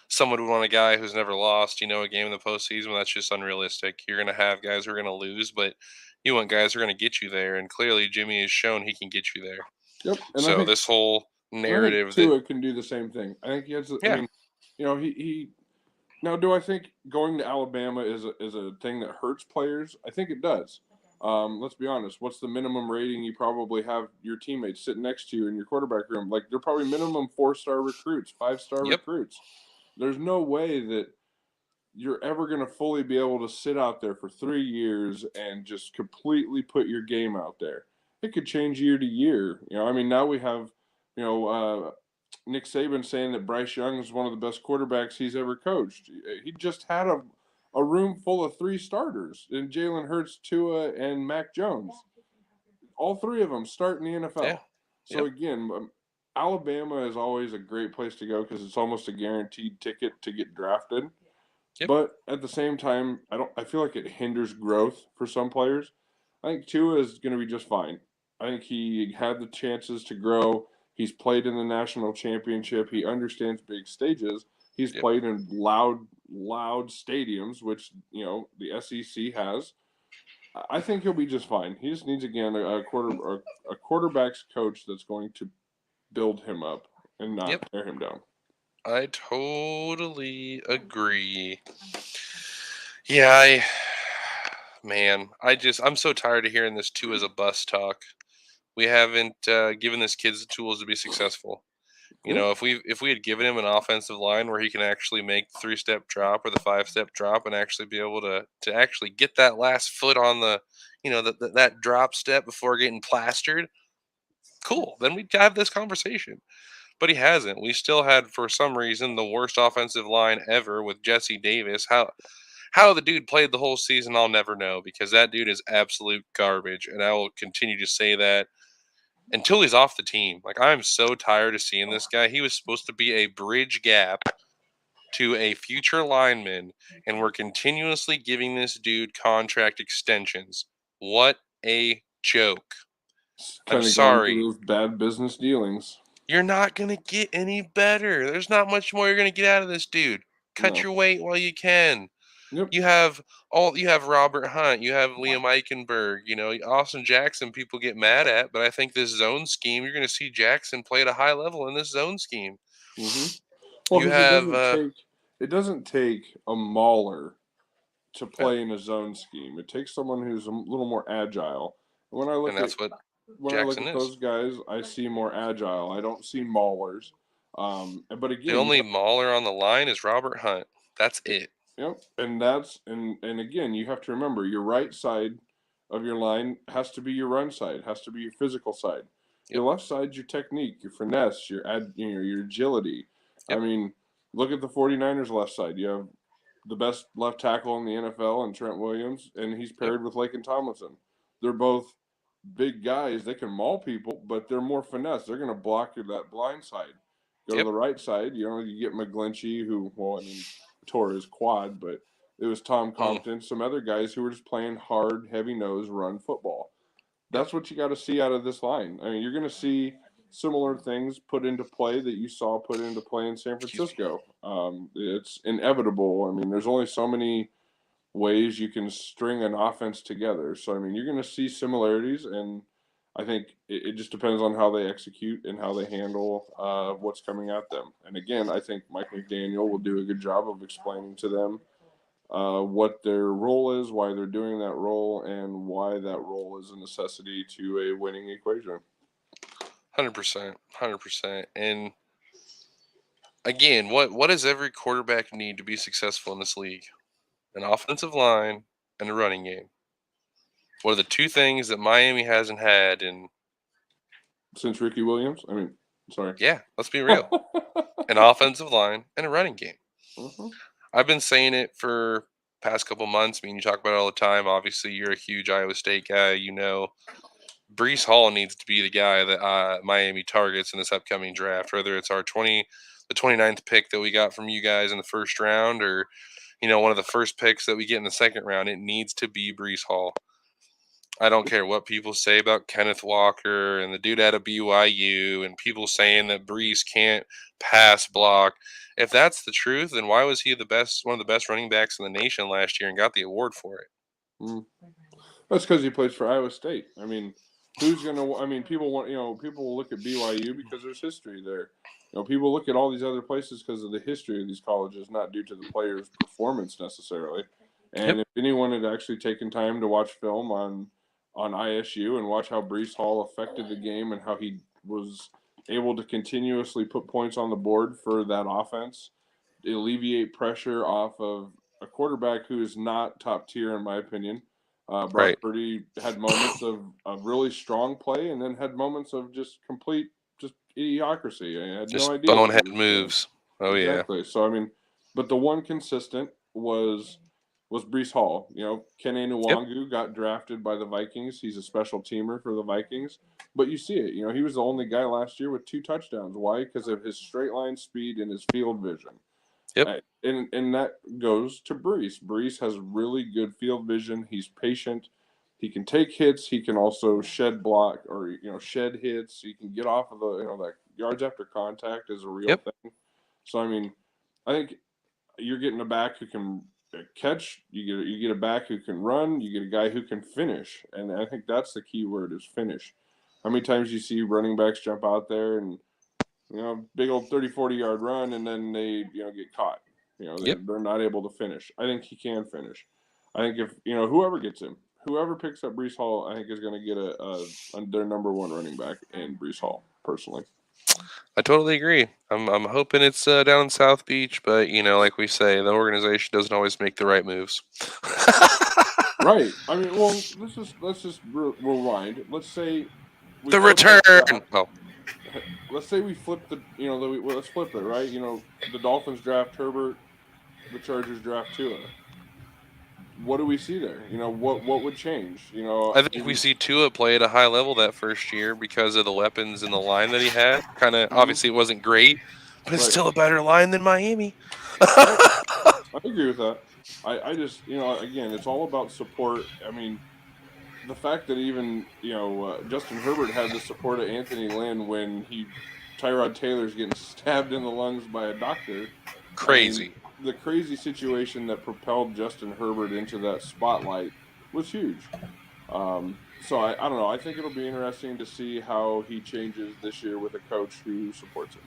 someone would want a guy who's never lost, a game in the postseason. But that's just unrealistic. You're going to have guys who are going to lose, but you want guys who are going to get you there. And clearly, Jimmy has shown he can get you there. Yep. And so this whole narrative Tua can do the same thing. I think he has. Yeah. I mean, he. Now, do I think going to Alabama is a thing that hurts players? I think it does. Let's be honest. What's the minimum rating you probably have your teammates sitting next to you in your quarterback room? Like, they're probably minimum 4-star recruits, 5-star recruits. There's no way that you're ever going to fully be able to sit out there for 3 years and just completely put your game out there. It could change year to year. Now we have, Nick Saban saying that Bryce Young is one of the best quarterbacks he's ever coached. He just had a room full of 3 starters in Jalen Hurts, Tua, and Mac Jones. All 3 of them start in the NFL. Yeah. So again, Alabama is always a great place to go because it's almost a guaranteed ticket to get drafted. Yep. But at the same time, I feel like it hinders growth for some players. I think Tua is going to be just fine. I think he had the chances to grow. He's played in the national championship. He understands big stages. He's played in loud stadiums, which, the SEC has. I think he'll be just fine. He just needs, again, a quarterback's coach that's going to build him up and not tear him down. I totally agree. Yeah, I'm so tired of hearing this Tua as a bust talk. We haven't given this kid the tools to be successful. If we had given him an offensive line where he can actually make the 3-step drop or the 5-step drop and actually be able to actually get that last foot on the, that drop step before getting plastered, cool. Then we'd have this conversation. But he hasn't. We still had, for some reason, the worst offensive line ever with Jesse Davis. How the dude played the whole season, I'll never know, because that dude is absolute garbage, and I will continue to say that until he's off the team. Like, I'm so tired of seeing this guy. He was supposed to be a bridge gap to a future lineman, and we're continuously giving this dude contract extensions. What a joke. I'm sorry. Bad business dealings. You're not going to get any better. There's not much more you're going to get out of this dude. Cut your weight while you can. Yep. You have Robert Hunt, you have Liam Eichenberg, Austin Jackson people get mad at, but I think this zone scheme, you're going to see Jackson play at a high level in this zone scheme. Mm-hmm. Well, it doesn't take a mauler to play in a zone scheme. It takes someone who's a little more agile. When I look at those guys, I see more agile. I don't see maulers. But again, the only mauler on the line is Robert Hunt. That's it. Yep, and again, you have to remember your right side of your line has to be your run side, has to be your physical side. Yep. Your left side's your technique, your finesse, your agility. Yep. I mean, look at the 49ers left side. You have the best left tackle in the NFL in Trent Williams, and he's paired with Laken Tomlinson. They're both big guys. They can maul people, but they're more finesse. They're going to block that blind side. Go to the right side. You get McGlinchey, who, tore his quad, but it was Tom Compton, some other guys who were just playing hard, heavy-nosed run football. That's what you got to see out of this line. I mean, you're going to see similar things put into play that you saw put into play in San Francisco. It's inevitable. I mean, there's only so many ways you can string an offense together. So, I mean, you're going to see similarities, and I think it just depends on how they execute and how they handle what's coming at them. And again, I think Mike McDaniel will do a good job of explaining to them what their role is, why they're doing that role, and why that role is a necessity to a winning equation. 100%. And again, what does every quarterback need to be successful in this league? An offensive line and a running game. What are the 2 things that Miami hasn't had since Ricky Williams? I mean, sorry. Yeah, let's be real. An offensive line and a running game. Mm-hmm. I've been saying it for past couple months. I mean, you talk about it all the time. Obviously, you're a huge Iowa State guy. Breece Hall needs to be the guy that Miami targets in this upcoming draft, whether it's the 29th pick that we got from you guys in the first round or, one of the first picks that we get in the second round. It needs to be Breece Hall. I don't care what people say about Kenneth Walker and the dude out of BYU and people saying that Brees can't pass block. If that's the truth, then why was he one of the best running backs in the nation last year and got the award for it? That's because he plays for Iowa State. I mean, people will look at BYU because there's history there. People look at all these other places because of the history of these colleges, not due to the players' performance necessarily. And if anyone had actually taken time to watch film on ISU and watch how Brees Hall affected the game and how he was able to continuously put points on the board for that offense, alleviate pressure off of a quarterback who is not top tier in my opinion. Brock Purdy had moments of really strong play and then had moments of just complete idiocracy. I had no idea. Bonehead moves. Oh, exactly. Yeah. So, I mean, but the one consistent was Brees Hall. Ken Nwangu got drafted by the Vikings. He's a special teamer for the Vikings. But you see it. He was the only guy last year with 2 touchdowns. Why? Because of his straight line speed and his field vision. Yep. And that goes to Brees. Brees has really good field vision. He's patient. He can take hits. He can also shed block or shed hits. He can get off of the that yards after contact is a real thing. So I mean, I think you're getting a back who can catch. You get a back who can run. You get a guy who can finish. And I think that's the key word is finish. How many times you see running backs jump out there and big old 30, 40-yard run, and then they, get caught. They're not able to finish. I think he can finish. I think if, whoever picks up Brees Hall, I think is going to get their number 1 running back in Brees Hall, personally. I totally agree. I'm hoping it's down in South Beach, but, like we say, the organization doesn't always make the right moves. Right. I mean, well, let's just rewind. Let's say the return. Let's say we flip let's flip it, right? The Dolphins draft Herbert, the Chargers draft Tua. What do we see there? What would change? I think we see Tua play at a high level that first year because of the weapons in the line that he had. Kind of, obviously it wasn't great, but it's still a better line than Miami. I agree with that. I just, again, it's all about support. I mean, the fact that even, Justin Herbert had the support of Anthony Lynn when Tyrod Taylor's getting stabbed in the lungs by a doctor. Crazy. I mean, the crazy situation that propelled Justin Herbert into that spotlight was huge. So I don't know. I think it'll be interesting to see how he changes this year with a coach who supports him.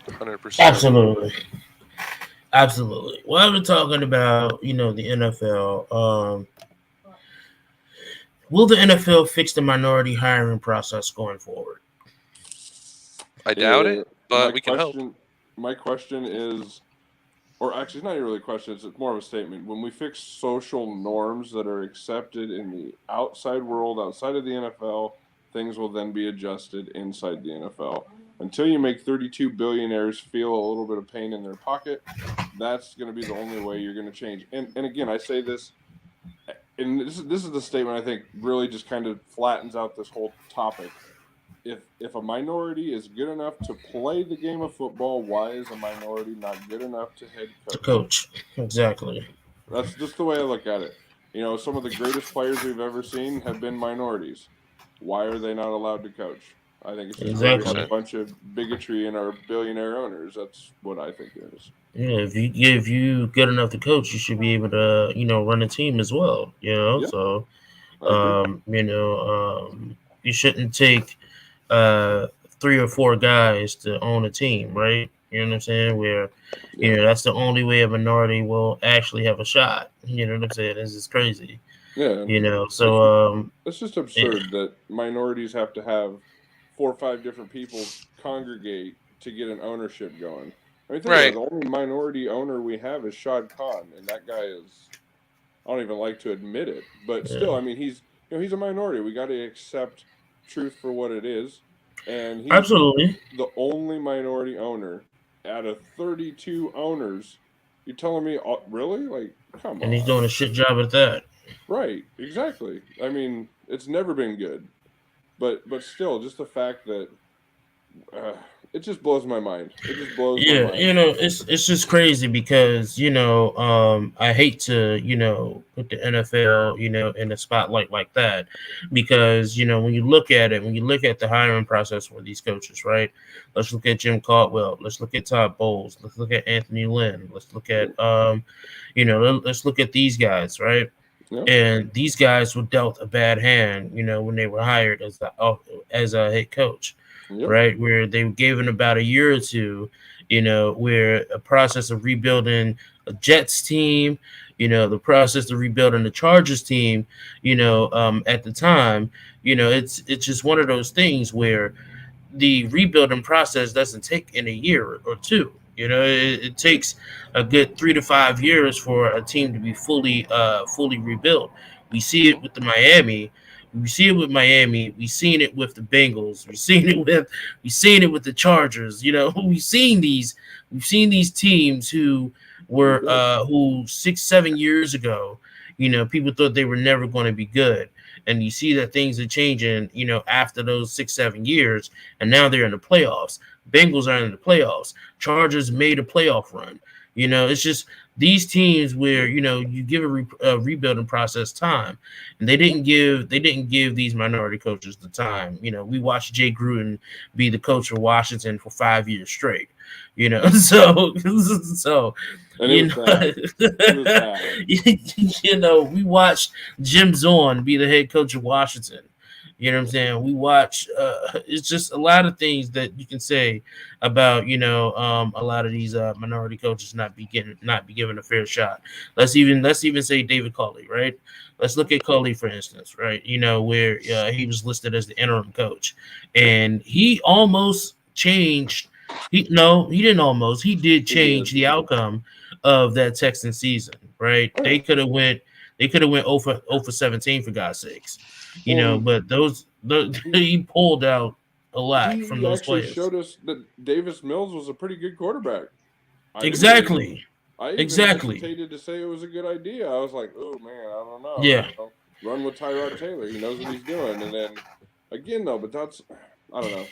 100%. Absolutely. Well, we're talking about, the NFL. Will the NFL fix the minority hiring process going forward? I doubt it, but we can hope. My question is, or actually it's not even really a question, it's more of a statement. When we fix social norms that are accepted in the outside world, outside of the NFL, things will then be adjusted inside the NFL. Until you make 32 billionaires feel a little bit of pain in their pocket, that's going to be the only way you're going to change. And again, I say this, and this is the statement I think really just kind of flattens out this whole topic. If a minority is good enough to play the game of football, why is a minority not good enough to head coach? To coach, exactly. That's just the way I look at it. Some of the greatest players we've ever seen have been minorities. Why are they not allowed to coach? I think it's just a bunch of bigotry in our billionaire owners. That's what I think it is. Yeah, if you good enough to coach, you should be able to run a team as well. Yeah. So you shouldn't take 3 or 4 guys to own a team, right? You know what I'm saying? Where that's the only way a minority will actually have a shot. You know what I'm saying? This is crazy. Yeah. So it's just absurd that minorities have to have 4 or 5 different people congregate to get an ownership going. I mean, the only minority owner we have is Shad Khan, and that guy is, I don't even like to admit it, but still, I mean, he's a minority. We got to accept truth for what it is, and he's absolutely the only minority owner out of 32 owners. You're telling me, really? Like, come on. And he's doing a shit job at that. Right, exactly. I mean, it's never been good. But still, just the fact that It just blows my mind. It just blows my Yeah, mind. it's just crazy because I hate to put the NFL in the spotlight like that, because when you look at it, when you look at the hiring process for these coaches, right? Let's look at Jim Caldwell. Let's look at Todd Bowles. Let's look at Anthony Lynn. Let's look at let's look at these guys, right? Yeah. And these guys were dealt a bad hand, when they were hired as a head coach. Yep. Right, where they were given about a year or two, where a process of rebuilding a Jets team, the process of rebuilding the Chargers team, at the time, it's just one of those things where the rebuilding process doesn't take in a year or two. It takes a good 3 to 5 years for a team to be fully rebuilt. We see it with Miami. We see it with Miami. We've seen it with the Bengals. We've seen it with the Chargers. We've seen these teams who were who 6-7 years ago, people thought they were never going to be good. And you see that things are changing, after those 6-7 years, and now they're in the playoffs. Bengals are in the playoffs. Chargers made a playoff run. It's just these teams where you give a rebuilding process time, and they didn't give these minority coaches the time. We watched Jay Gruden be the coach of Washington for 5 years straight. So And it was bad. We watched Jim Zorn be the head coach of Washington. You know what I'm saying? We watch. It's just a lot of things that you can say about a lot of these minority coaches not be given a fair shot. Let's even say David Culley, right? Let's look at Culley, for instance, right? Where he was listed as the interim coach, and he almost changed. He didn't almost. He did change the outcome of that Texan season, right? They could have went 0 for 17 for God's sakes. But he pulled out a lot from those players. He actually showed us that Davis Mills was a pretty good quarterback. Exactly. I even hesitated to say it was a good idea. I was like, oh man, I don't know. Yeah. Run with Tyrod Taylor. He knows what he's doing. And then again though, but I don't know.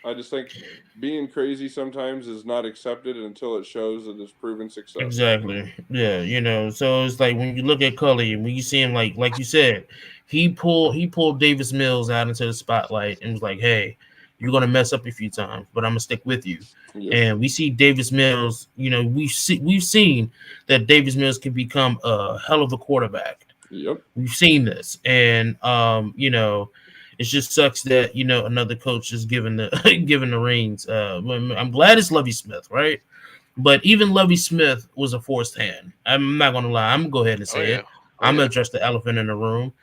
I just think being crazy sometimes is not accepted until it shows that it's proven success. Exactly. Yeah, so it's like when you look at Culley and when you see him like you said, he pulled Davis Mills out into the spotlight and was like, hey, you're gonna mess up a few times, but I'm gonna stick with you. Yep. And we see Davis Mills, we've seen that Davis Mills can become a hell of a quarterback. Yep. We've seen this. And it just sucks that another coach is given the reins. I'm glad it's Lovie Smith, right? But even Lovie Smith was a forced hand. I'm not gonna lie. I'm gonna go ahead and say it. I'm gonna address the elephant in the room.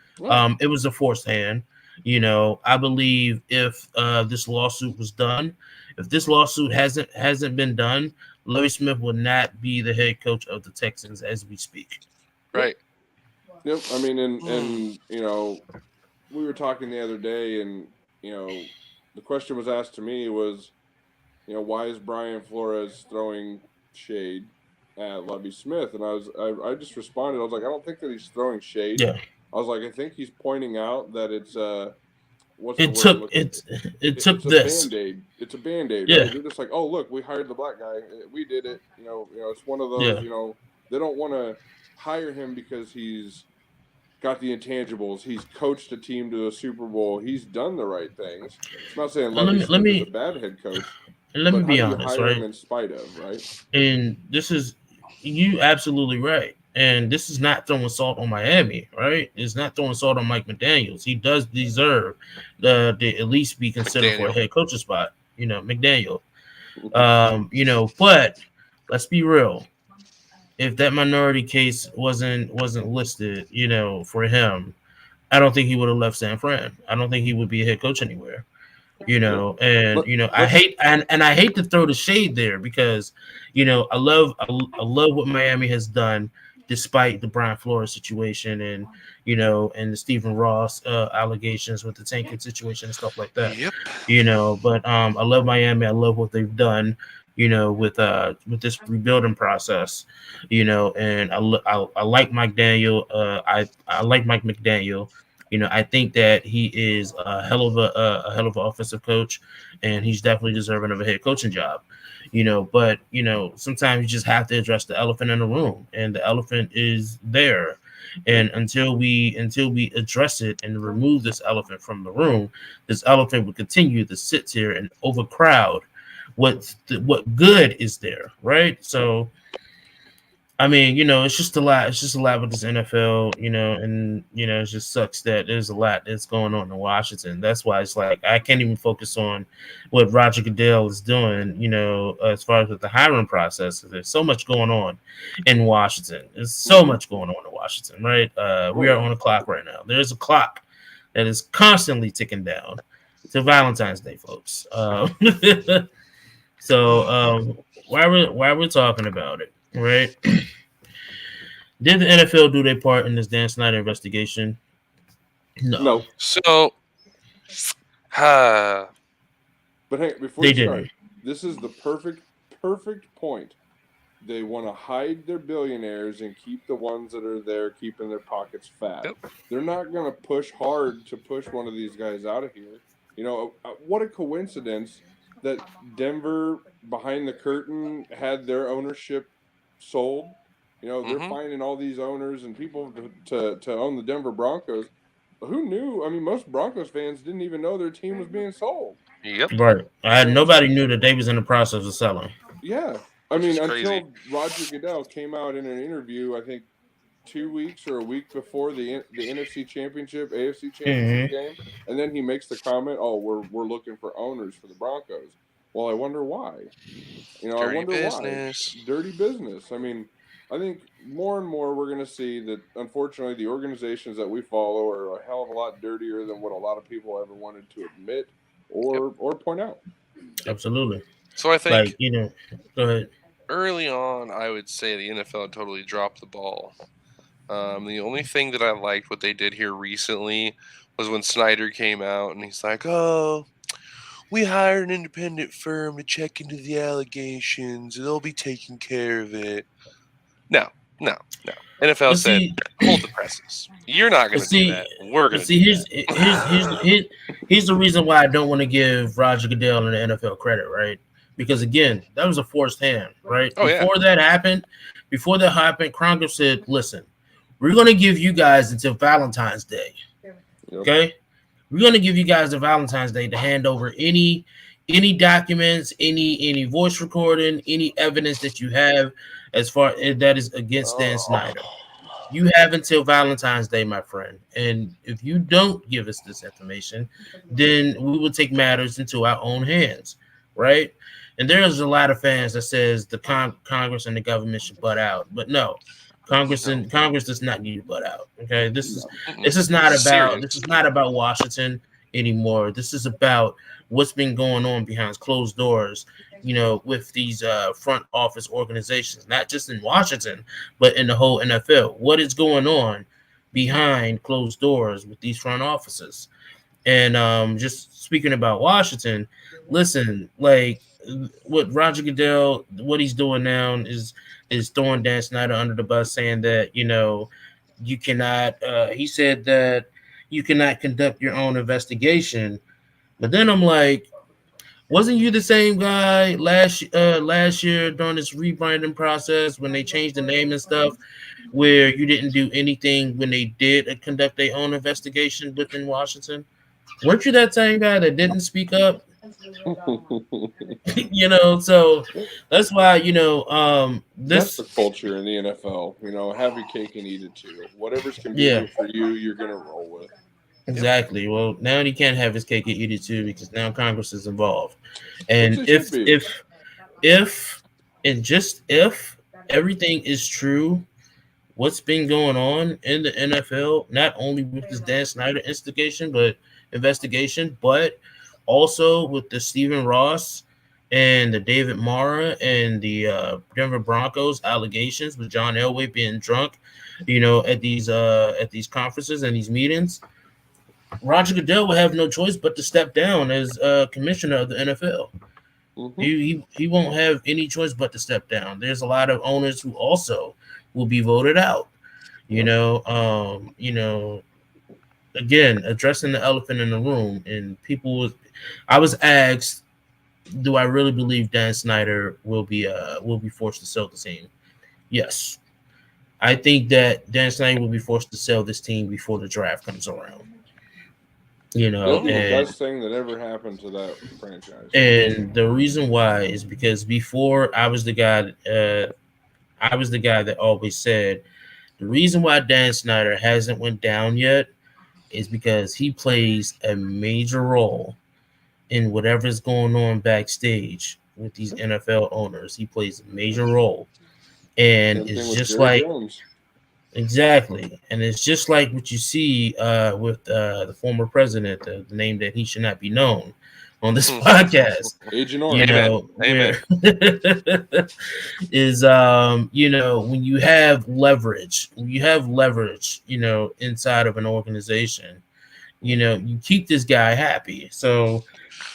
It was a forced hand. I believe if this lawsuit was done, if this lawsuit hasn't been done, Lovie Smith will not be the head coach of the Texans as we speak. Right. Yep. I mean, and we were talking the other day, and the question was asked to me was, why is Brian Flores throwing shade at Lovie Smith? And I just responded. I was like, I don't think that he's throwing shade. Yeah. I was like, I think he's pointing out that it's it took this Band-Aid. It's a Band-Aid. Yeah. Right? They're just like, oh look, we hired the black guy. We did it. It's one of those. Yeah. They don't want to hire him because he's got the intangibles. He's coached a team to a Super Bowl. He's done the right things. I'm not saying Lovie Smith is a bad head coach. And let me be honest, right? Him in spite of, right? And you absolutely right. And this is not throwing salt on Miami, right? It's not throwing salt on Mike McDaniels. He does deserve to at least be considered for a head coaching spot, McDaniel. But let's be real. If that minority case wasn't listed, for him, I don't think he would have left San Fran. I don't think he would be a head coach anywhere. I hate to throw the shade there because, I love what Miami has done despite the Brian Flores situation and the Stephen Ross allegations with the tanking situation and stuff like that. Yep. But I love Miami. I love what they've done. With this rebuilding process, and I like Mike Daniel. I like Mike McDaniel. I think that he is a hell of an offensive coach, and he's definitely deserving of a head coaching job. But sometimes you just have to address the elephant in the room, and the elephant is there. And until we address it and remove this elephant from the room, this elephant will continue to sit here and overcrowd what good is there, right? So I mean, it's just a lot. It's just a lot with this NFL, and it just sucks that there's a lot that's going on in Washington. That's why it's like I can't even focus on what Roger Goodell is doing, as far as with the hiring process. There's so much going on in Washington. There's so much going on in Washington, right? We are on a clock right now. There's a clock that is constantly ticking down to Valentine's Day, folks. So why we're talking about it, right? Did the NFL do their part in this Dan Snyder investigation? No. So, but hey, before they you didn't. start, this is the perfect point. They want to hide their billionaires and keep the ones that are there, keeping their pockets fat. Yep. They're not going to push hard to push one of these guys out of here. What a coincidence that Denver, behind the curtain, had their ownership sold. They're finding all these owners and people to own the Denver Broncos. Who knew? I mean, most Broncos fans didn't even know their team was being sold. Yep. Right. Nobody knew that they was in the process of selling. Yeah. I mean, until Roger Goodell came out in an interview, I think 2 weeks or a week before the NFC Championship, AFC Championship game, and then he makes the comment, "Oh, we're looking for owners for the Broncos." Well, I wonder why. Dirty business. Why. Dirty business. I mean, I think more and more we're going to see that, unfortunately, the organizations that we follow are a hell of a lot dirtier than what a lot of people ever wanted to admit or point out. Absolutely. So I think, go ahead. Early on, I would say the NFL totally dropped the ball. The only thing that I liked what they did here recently was when Snyder came out and he's like, "Oh, we hired an independent firm to check into the allegations, and they'll be taking care of it." No. NFL said, "Hold the presses. You're not going to do that. We're going to do that." Here's the reason why I don't want to give Roger Goodell and the NFL credit, right? Because again, that was a forced hand, right? Before that happened, Congress said, "Listen, we're going to give you guys until Valentine's Day, okay? We're going to give you guys the Valentine's Day to hand over any documents, any voice recording, any evidence that you have as far as that is against Dan Snyder. You have until Valentine's Day, my friend. And if you don't give us this information, then we will take matters into our own hands, right?" And there's a lot of fans that says the Congress and the government should butt out, but no. Congress does not need to butt out. Okay, this is not about Washington anymore. This is about what's been going on behind closed doors, with these front office organizations, not just in Washington, but in the whole NFL. What is going on behind closed doors with these front offices? And just speaking about Washington, listen, like what Roger Goodell, what he's doing now is throwing Dan Snyder under the bus, saying that you cannot. He said that you cannot conduct your own investigation, but then I'm like, wasn't you the same guy last year during this rebranding process when they changed the name and stuff, where you didn't do anything when they did conduct their own investigation within Washington? Weren't you that same guy that didn't speak up? So that's why that's the culture in the NFL. Have your cake and eat it too. Whatever's convenient for you, you're gonna roll with. Exactly. Well, now he can't have his cake and eat it too because now Congress is involved. And if everything is true, what's been going on in the NFL, not only with this Dan Snyder investigation, but also with the Stephen Ross and the David Mara and the Denver Broncos allegations with John Elway being drunk, at these conferences and these meetings, Roger Goodell will have no choice but to step down as commissioner of the NFL. He won't have any choice but to step down. There's a lot of owners who also will be voted out. again, addressing the elephant in the room, and I was asked, do I really believe Dan Snyder will be forced to sell the team? Yes. I think that Dan Snyder will be forced to sell this team before the draft comes around. That'd be the best thing that ever happened to that franchise. And the reason why is because before I was the guy that always said the reason why Dan Snyder hasn't went down yet is because he plays a major role in whatever's going on backstage with these NFL owners. He plays a major role. And it's just like Jones. Exactly. And it's just like what you see with the former president, the name that he should not be known on this podcast. Agent Orange. Amen. Is when you have leverage, inside of an organization, you keep this guy happy. So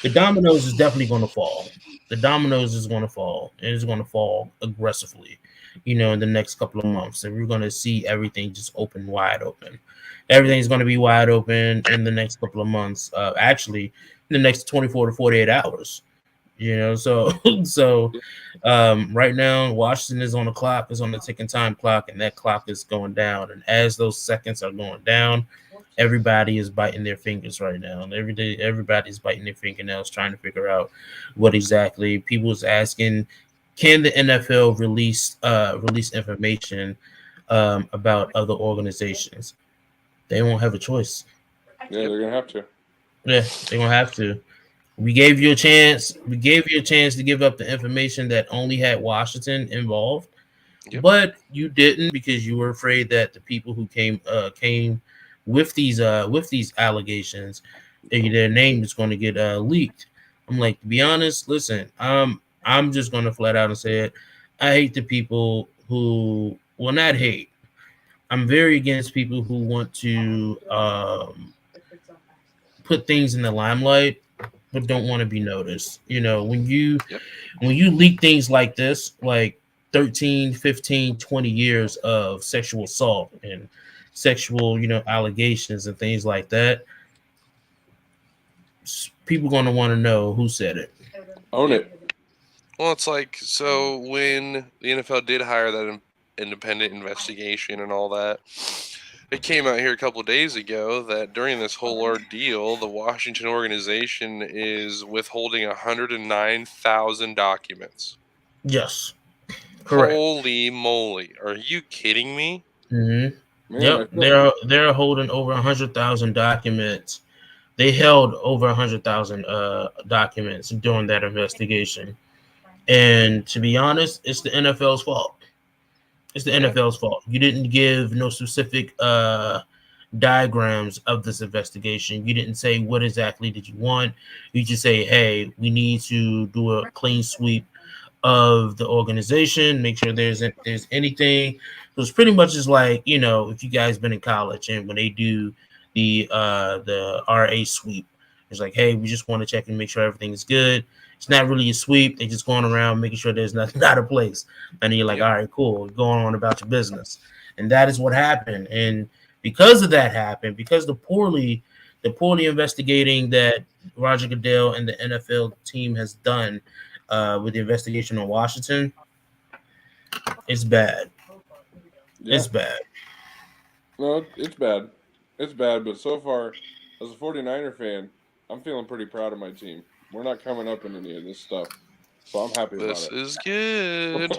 the dominoes is definitely going to fall. The dominoes is going to fall, and it's going to fall aggressively, in the next couple of months. And we're going to see everything just wide open. Everything's going to be wide open in the next couple of months. Actually, in the next 24 to 48 hours. So right now, Washington is on the clock, is on the ticking time clock, and that clock is going down. And as those seconds are going down, everybody is biting their fingers right now. And every day, everybody's biting their fingernails trying to figure out what exactly. People's asking, can the NFL release information about other organizations? They won't have a choice. Yeah, they're gonna have to. Yeah, they're gonna have to. We gave you a chance. We gave you a chance to give up the information that only had Washington involved, but you didn't because you were afraid that the people who came with these allegations, their name is going to get leaked. I'm like, to be honest, listen, I'm just going to flat out and say it. I hate the people who, well, not hate. I'm very against people who want to put things in the limelight but don't want to be noticed. When you leak things like this, like 13, 15, 20 years of sexual assault and sexual, allegations and things like that, people are going to want to know who said it. Own it. Well, it's like, so when the NFL did hire that independent investigation and all that, it came out here a couple of days ago that during this whole ordeal, the Washington organization is withholding 109,000 documents. Yes. Correct. Holy moly. Are you kidding me? Mm-hmm. Yep, they're holding over 100,000 documents. They held over 100,000 documents during that investigation. And to be honest, it's the NFL's fault. It's the NFL's fault. You didn't give no specific diagrams of this investigation. You didn't say what exactly did you want. You just say, hey, we need to do a clean sweep of the organization, make sure there's anything. It was pretty much just like, if you guys been in college and when they do the RA sweep, it's like, hey, we just want to check and make sure everything is good. It's not really a sweep. They're just going around making sure there's nothing out of place. And then you're like, all right, cool, going on about your business. And that is what happened. And because of that happened, because the poorly investigating that Roger Goodell and the NFL team has done with the investigation on Washington, it's bad. Yeah. It's bad. No, it's bad. It's bad, but so far, as a 49er fan, I'm feeling pretty proud of my team. We're not coming up in any of this stuff, so I'm happy about it. This is good.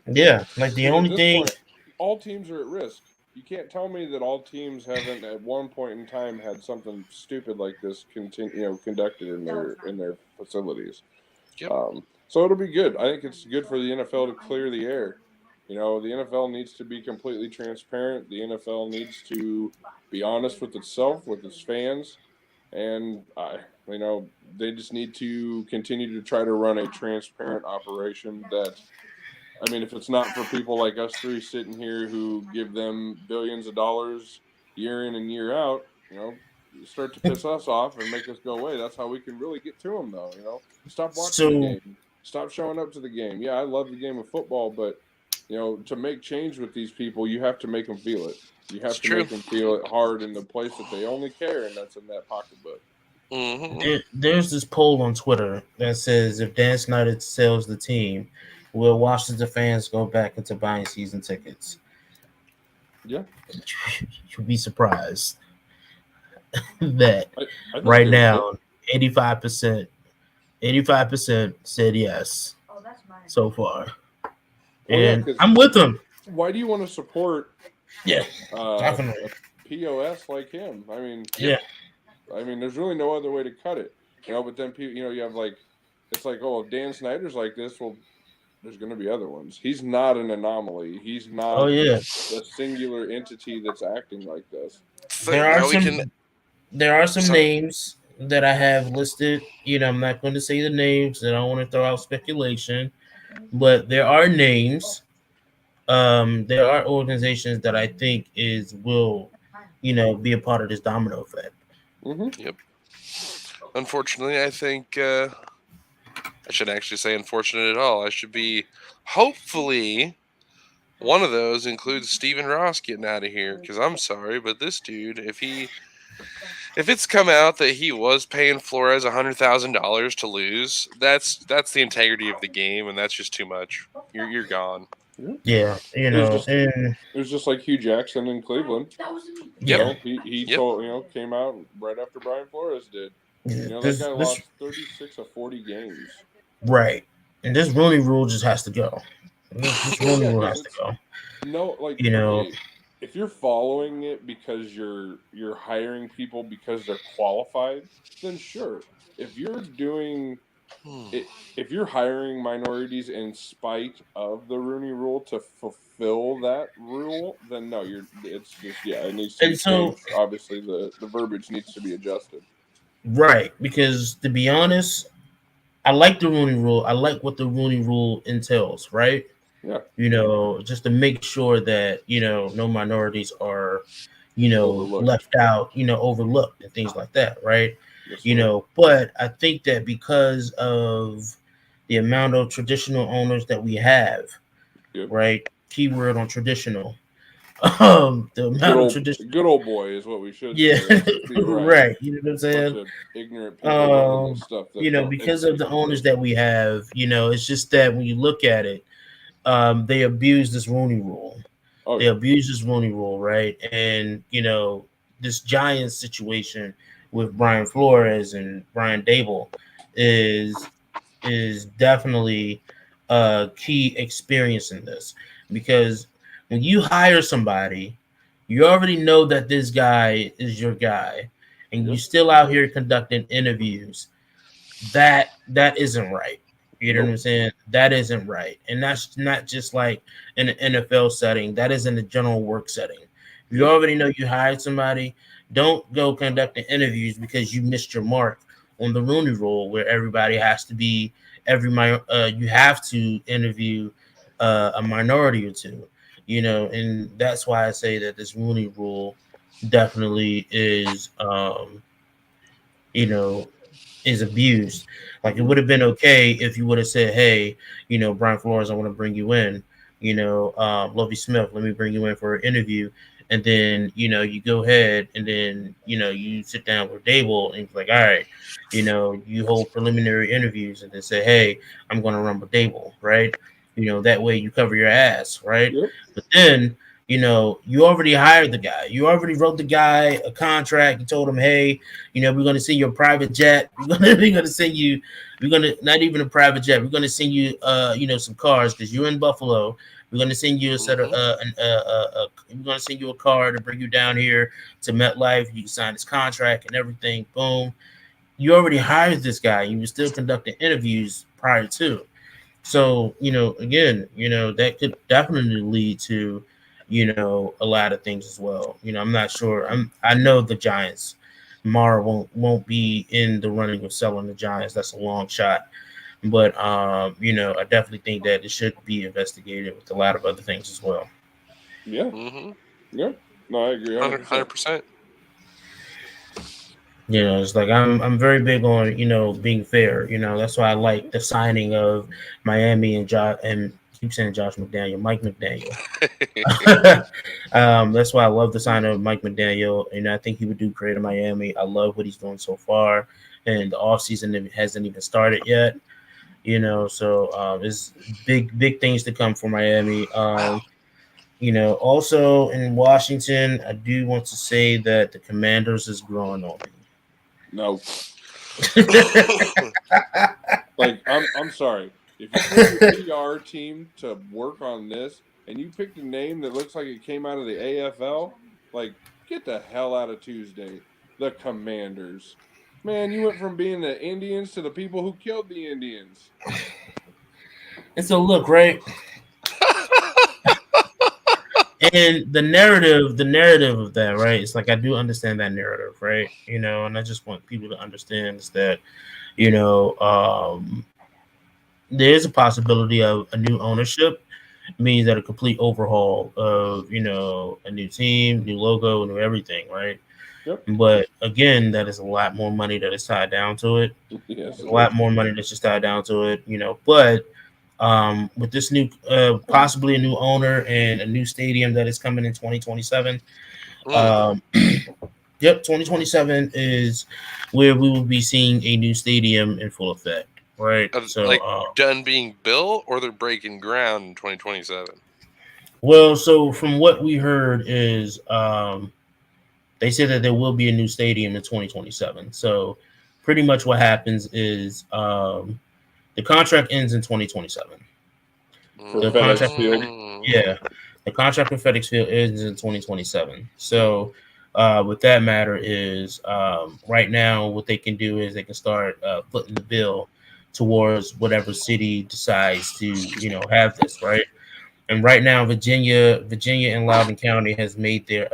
Yeah, like the only thing... point, all teams are at risk. You can't tell me that all teams haven't at one point in time had something stupid like this conducted in their facilities. Yep. So it'll be good. I think it's good for the NFL to clear the air. The NFL needs to be completely transparent. The NFL needs to be honest with itself, with its fans, and they just need to continue to try to run a transparent operation that, if it's not for people like us three sitting here who give them billions of dollars year in and year out, start to piss us off and make us go away. That's how we can really get to them, though. Stop watching the game. Stop showing up to the game. Yeah, I love the game of football, but to make change with these people, you have to make them feel it. You have It's to true. make them feel it hard in the place that they only care, and that's in that pocketbook. There's this poll on Twitter that says if Dan Snyder sells the team, will Washington fans go back into buying season tickets? Yeah. You'll be surprised that I think right now 85% said yes so far. And I'm with them. Why do you want to support definitely. a POS like him? I mean, there's really no other way to cut it. But then people, you have it's like, oh, if Dan Snyder's like this, well, there's going to be other ones. He's not an anomaly. He's not a singular entity that's acting like this. There are some names that I have listed. I'm not going to say the names. I don't want to throw out speculation, but there are names. There are organizations that I think will be a part of this domino effect. Mm-hmm. Yep. Unfortunately, I think I shouldn't actually say unfortunate at all. I should be hopefully one of those includes Stephen Ross getting out of here, because I'm sorry, but this dude, if it's come out that he was paying Flores $100,000 to lose, that's the integrity of the game, and that's just too much. You're gone. Yeah, it was just like Hugh Jackson in Cleveland. Yeah, he told came out right after Brian Flores did. That guy lost 36 of 40 games. Right, and this Rooney Rule just has to go. This Rooney Rule has to go. No, if you're following it because you're hiring people because they're qualified, then sure. If you're doing if you're hiring minorities in spite of the Rooney Rule to fulfill that rule, then no, it's just it needs to be changed. Obviously, the verbiage needs to be adjusted. Right, because to be honest, I like the Rooney Rule. I like what the Rooney Rule entails, right? Yeah. Just to make sure that, no minorities are, Overlooked. left out, overlooked and things like that, right? Yes, but I think that because of the amount of traditional owners that we have, right? Keyword on traditional. The amount of traditional. Good old boy is what we should say. Right. You know what I'm saying? Ignorant people stuff. Because of the owners that we have, it's just that when you look at it, they abuse this Rooney Rule. They abuse this Rooney Rule, right? And this Giants situation with Brian Flores and Brian Dable is definitely a key experience in this, because when you hire somebody, you already know that this guy is your guy, and you're still out here conducting interviews. That isn't right. You know what I'm saying? That isn't right. And that's not just like in an NFL setting. That is in a general work setting. You already know you hired somebody. Don't go conducting interviews because you missed your mark on the Rooney Rule, where everybody has to be you have to interview a minority or two. And that's why I say that this Rooney Rule definitely is is abused. Like, it would have been okay if you would have said, hey, Brian Flores, I want to bring you in, Lovie Smith, let me bring you in for an interview. And then, you go ahead and then, you sit down with Dable and it's like, all right, you hold preliminary interviews and then say, hey, I'm going to run with Dable, right? That way you cover your ass, right? Yep. But then, you already hired the guy. You already wrote the guy a contract. You told him, hey, we're going to send you a private jet. We're going to send you, not even a private jet. We're going to send you, some cars because you're in Buffalo. We're going to send you a set of, we're going to send you a car to bring you down here to MetLife. You can sign this contract and everything. Boom. You already hired this guy. You were still conducting interviews prior to. So, again, that could definitely lead to, a lot of things as well. I'm not sure. I know the Giants, Mara won't be in the running of selling the Giants. That's a long shot. But, I definitely think that it should be investigated with a lot of other things as well. Yeah. Yeah. No, I agree. 100%. It's like I'm very big on, being fair. That's why I like the signing of Miami and keep saying Josh McDaniel, Mike McDaniel. That's why I love the sign of Mike McDaniel, and I think he would do great in Miami. I love what he's doing so far, and the offseason hasn't even started yet. So there's big things to come for Miami. Wow. Also in Washington, I do want to say that the Commanders is growing on me. No. Like, I'm sorry. If you put your PR team to work on this and you picked a name that looks like it came out of the AFL, like, get the hell out of Tuesday. The Commanders. Man, you went from being the Indians to the people who killed the Indians. It's a look, right? And the narrative of that, right? It's like I do understand that narrative, right? And I just want people to understand is that, there is a possibility of a new ownership. Means that a complete overhaul of, a new team, new logo, new everything, right? Yep. But again, that is a lot more money that is tied down to it. Yes, a lot more money that's just tied down to it, But with this new, possibly a new owner and a new stadium that is coming in 2027. Yep, 2027 is where we will be seeing a new stadium in full effect, right? Done being built, or they're breaking ground in 2027. Well, so from what we heard is, they said that there will be a new stadium in 2027. So pretty much what happens is, the contract ends in 2027. The FedEx Field. Yeah, the contract with FedEx Field ends in 2027. So what that matter is, right now what they can do is they can start footing the bill towards whatever city decides to have this, right? And right now Virginia and Loudoun County has made their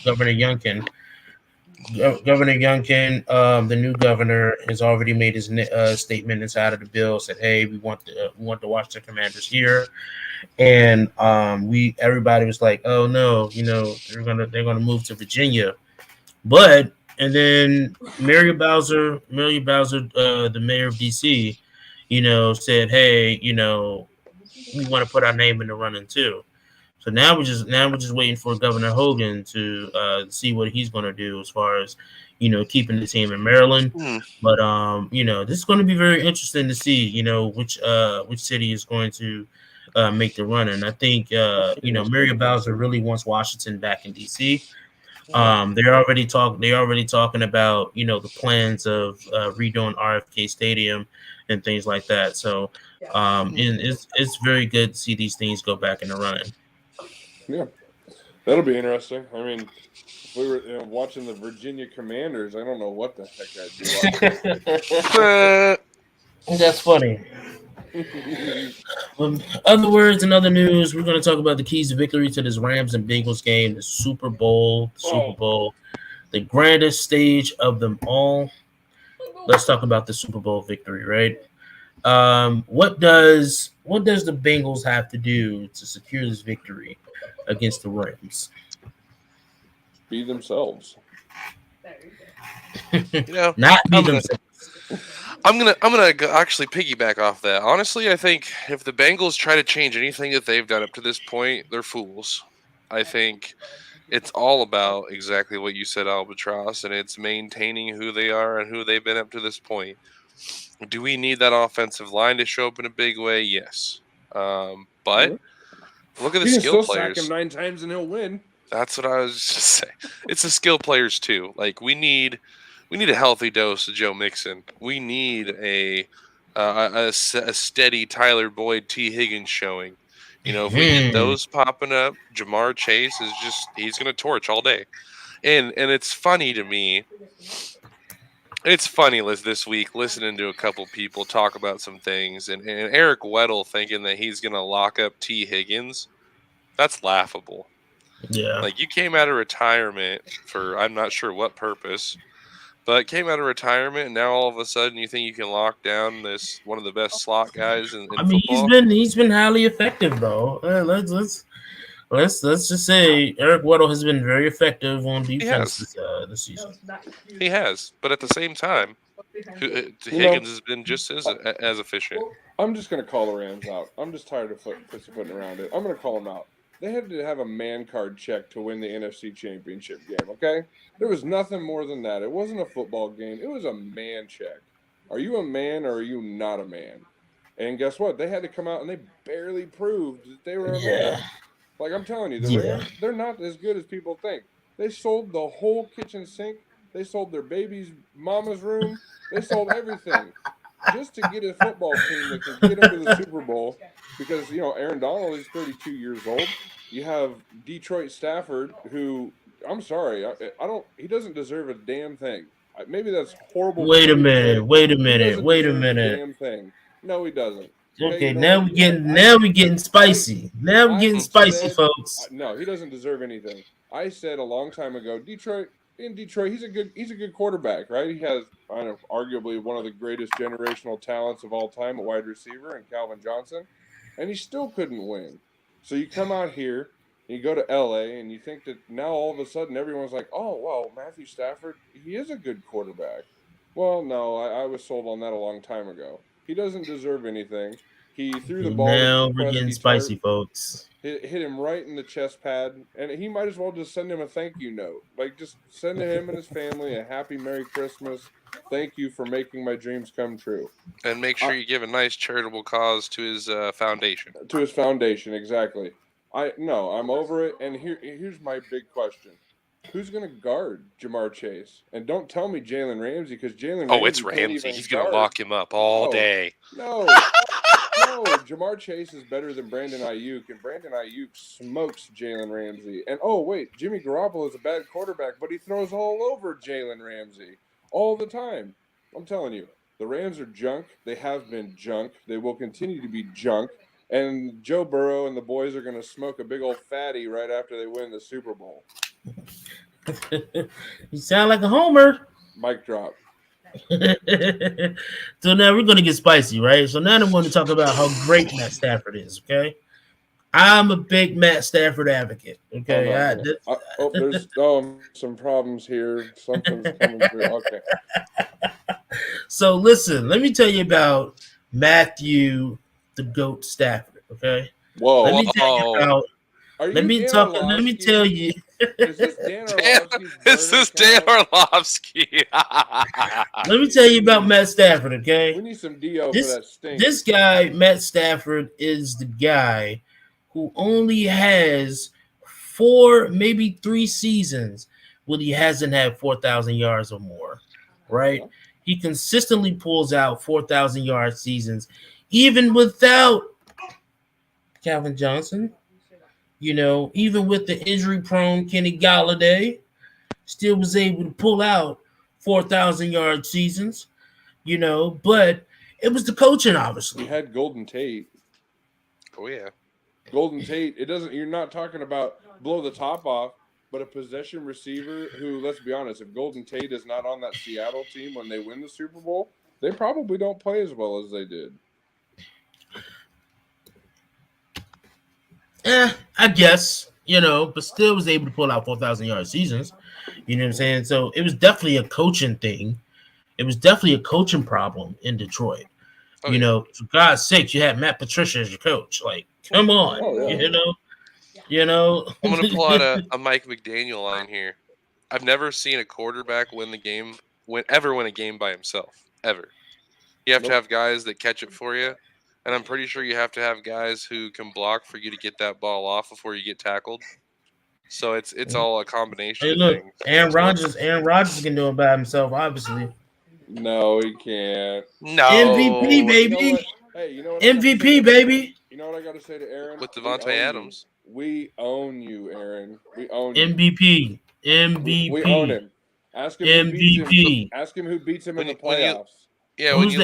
Governor Youngkin, the new governor, has already made his statement inside of the bill. Said, "Hey, we want the Washington Commanders here," and everybody was like, "Oh no, they're gonna move to Virginia." And then Mary Bowser, the mayor of DC, said, "Hey, we want to put our name in the running too." So now we're just waiting for Governor Hogan to see what he's going to do as far as keeping the team in Maryland. But this is going to be very interesting to see which city is going to make the run. And I think Mary Bowser really wants Washington back in DC. They're already talking about the plans of redoing RFK Stadium and things like that. So and it's very good to see these things go back in the running. Yeah, that'll be interesting. I mean, if we were watching the Virginia Commanders, I don't know what the heck I'd do. That's funny. Other words and other news, we're going to talk about the keys to victory to this Rams and Bengals game, the Super Bowl, the grandest stage of them all. Let's talk about the Super Bowl victory, right? What does the Bengals have to do to secure this victory against the Rams? Be themselves. Not be themselves. I'm gonna actually piggyback off that. Honestly, I think if the Bengals try to change anything that they've done up to this point, they're fools. I think it's all about exactly what you said, Albatross, and it's maintaining who they are and who they've been up to this point. Do we need that offensive line to show up in a big way? Yes. But look at the skill players. Sack him 9 times and he'll win. That's what I was just saying. It's the skill players too. Like we need a healthy dose of Joe Mixon. We need a steady Tyler Boyd, T. Higgins showing. If we get those popping up, Jamar Chase is he's going to torch all day. And it's funny to me. It's funny this week listening to a couple people talk about some things, and Eric Weddle thinking that he's going to lock up T. Higgins. That's laughable. Yeah. Like you came out of retirement for I'm not sure what purpose, but came out of retirement, and now all of a sudden you think you can lock down this one of the best slot guys in football? He's been highly effective though. Let's just say Eric Weddle has been very effective on defense this season. He has, but at the same time, Higgins has been just as efficient. I'm just going to call the Rams out. I'm just tired of pussyfooting around it. I'm going to call them out. They had to have a man card check to win the NFC Championship game, okay? There was nothing more than that. It wasn't a football game. It was a man check. Are you a man or are you not a man? And guess what? They had to come out and they barely proved that they were a man. Like I'm telling you, the Rams, they're not as good as people think. They sold the whole kitchen sink. They sold their baby's mama's room. They sold everything just to get a football team that can get into the Super Bowl. Because, Aaron Donald is 32 years old. You have Detroit Stafford, who, I'm sorry, he doesn't deserve a damn thing. Maybe that's horrible. Wait a minute. Damn thing. No, he doesn't. Okay, now we're getting spicy. Folks. No, he doesn't deserve anything. I said a long time ago, Detroit, he's a good quarterback, right? He has arguably one of the greatest generational talents of all time, a wide receiver, and Calvin Johnson, and he still couldn't win. So you come out here and you go to LA and you think that now all of a sudden everyone's like, oh, well, Matthew Stafford, he is a good quarterback. Well, no, I was sold on that a long time ago. He doesn't deserve anything. He threw the ball. Now we're getting spicy, folks. Hit him right in the chest pad, and he might as well just send him a thank you note. Like, just send him and his family a happy Merry Christmas. Thank you for making my dreams come true. And make sure you give a nice charitable cause to his foundation. To his foundation, exactly. I'm over it, and here's my big question. Who's going to guard Jamar Chase? And don't tell me Jalen Ramsey, because Jalen Ramsey. Oh, it's Ramsey. He's going to lock him up all day. No, Jamar Chase is better than Brandon Ayuk, and Brandon Ayuk smokes Jalen Ramsey. And wait, Jimmy Garoppolo is a bad quarterback, but he throws all over Jalen Ramsey all the time. I'm telling you, the Rams are junk. They have been junk. They will continue to be junk. And Joe Burrow and the boys are going to smoke a big old fatty right after they win the Super Bowl. You sound like a homer. Mic drop. So now we're going to get spicy, right? So now I'm going to talk about how great Matt Stafford is, okay? I'm a big Matt Stafford advocate, okay? There's some problems here. Something's coming through. Okay. So listen, let me tell you about Matthew the GOAT Stafford, okay? Whoa. Let me tell you. Is this Dan Orlovsky? Let me tell you about Matt Stafford, okay? We need some D.O. for that stink. This guy, Matt Stafford, is the guy who only has 4, maybe 3 seasons when he hasn't had 4,000 yards or more, right? He consistently pulls out 4,000-yard seasons, even without Calvin Johnson. Even with the injury-prone Kenny Galladay, still was able to pull out 4,000-yard seasons, but it was the coaching, obviously. He had Golden Tate. Oh, yeah. Golden Tate, you're not talking about blow the top off, but a possession receiver who, let's be honest, if Golden Tate is not on that Seattle team when they win the Super Bowl, they probably don't play as well as they did. I guess, but still was able to pull out 4,000-yard seasons. You know what I'm saying? So it was definitely a coaching thing. It was definitely a coaching problem in Detroit. For God's sake, you had Matt Patricia as your coach. Like, come on, I'm going to pull out a Mike McDaniel line here. I've never seen a quarterback win a game by himself, ever. You have to have guys that catch it for you. And I'm pretty sure you have to have guys who can block for you to get that ball off before you get tackled. So it's all a combination. Hey, look, Aaron Rodgers can do it by himself, obviously. No, he can't. No. MVP, baby. You know what MVP, baby. You know what I got to say to Aaron? With Devontae Adams. We own you, Aaron. We own you. MVP. We own him. Ask him MVP. Ask him who beats him in the playoffs. When you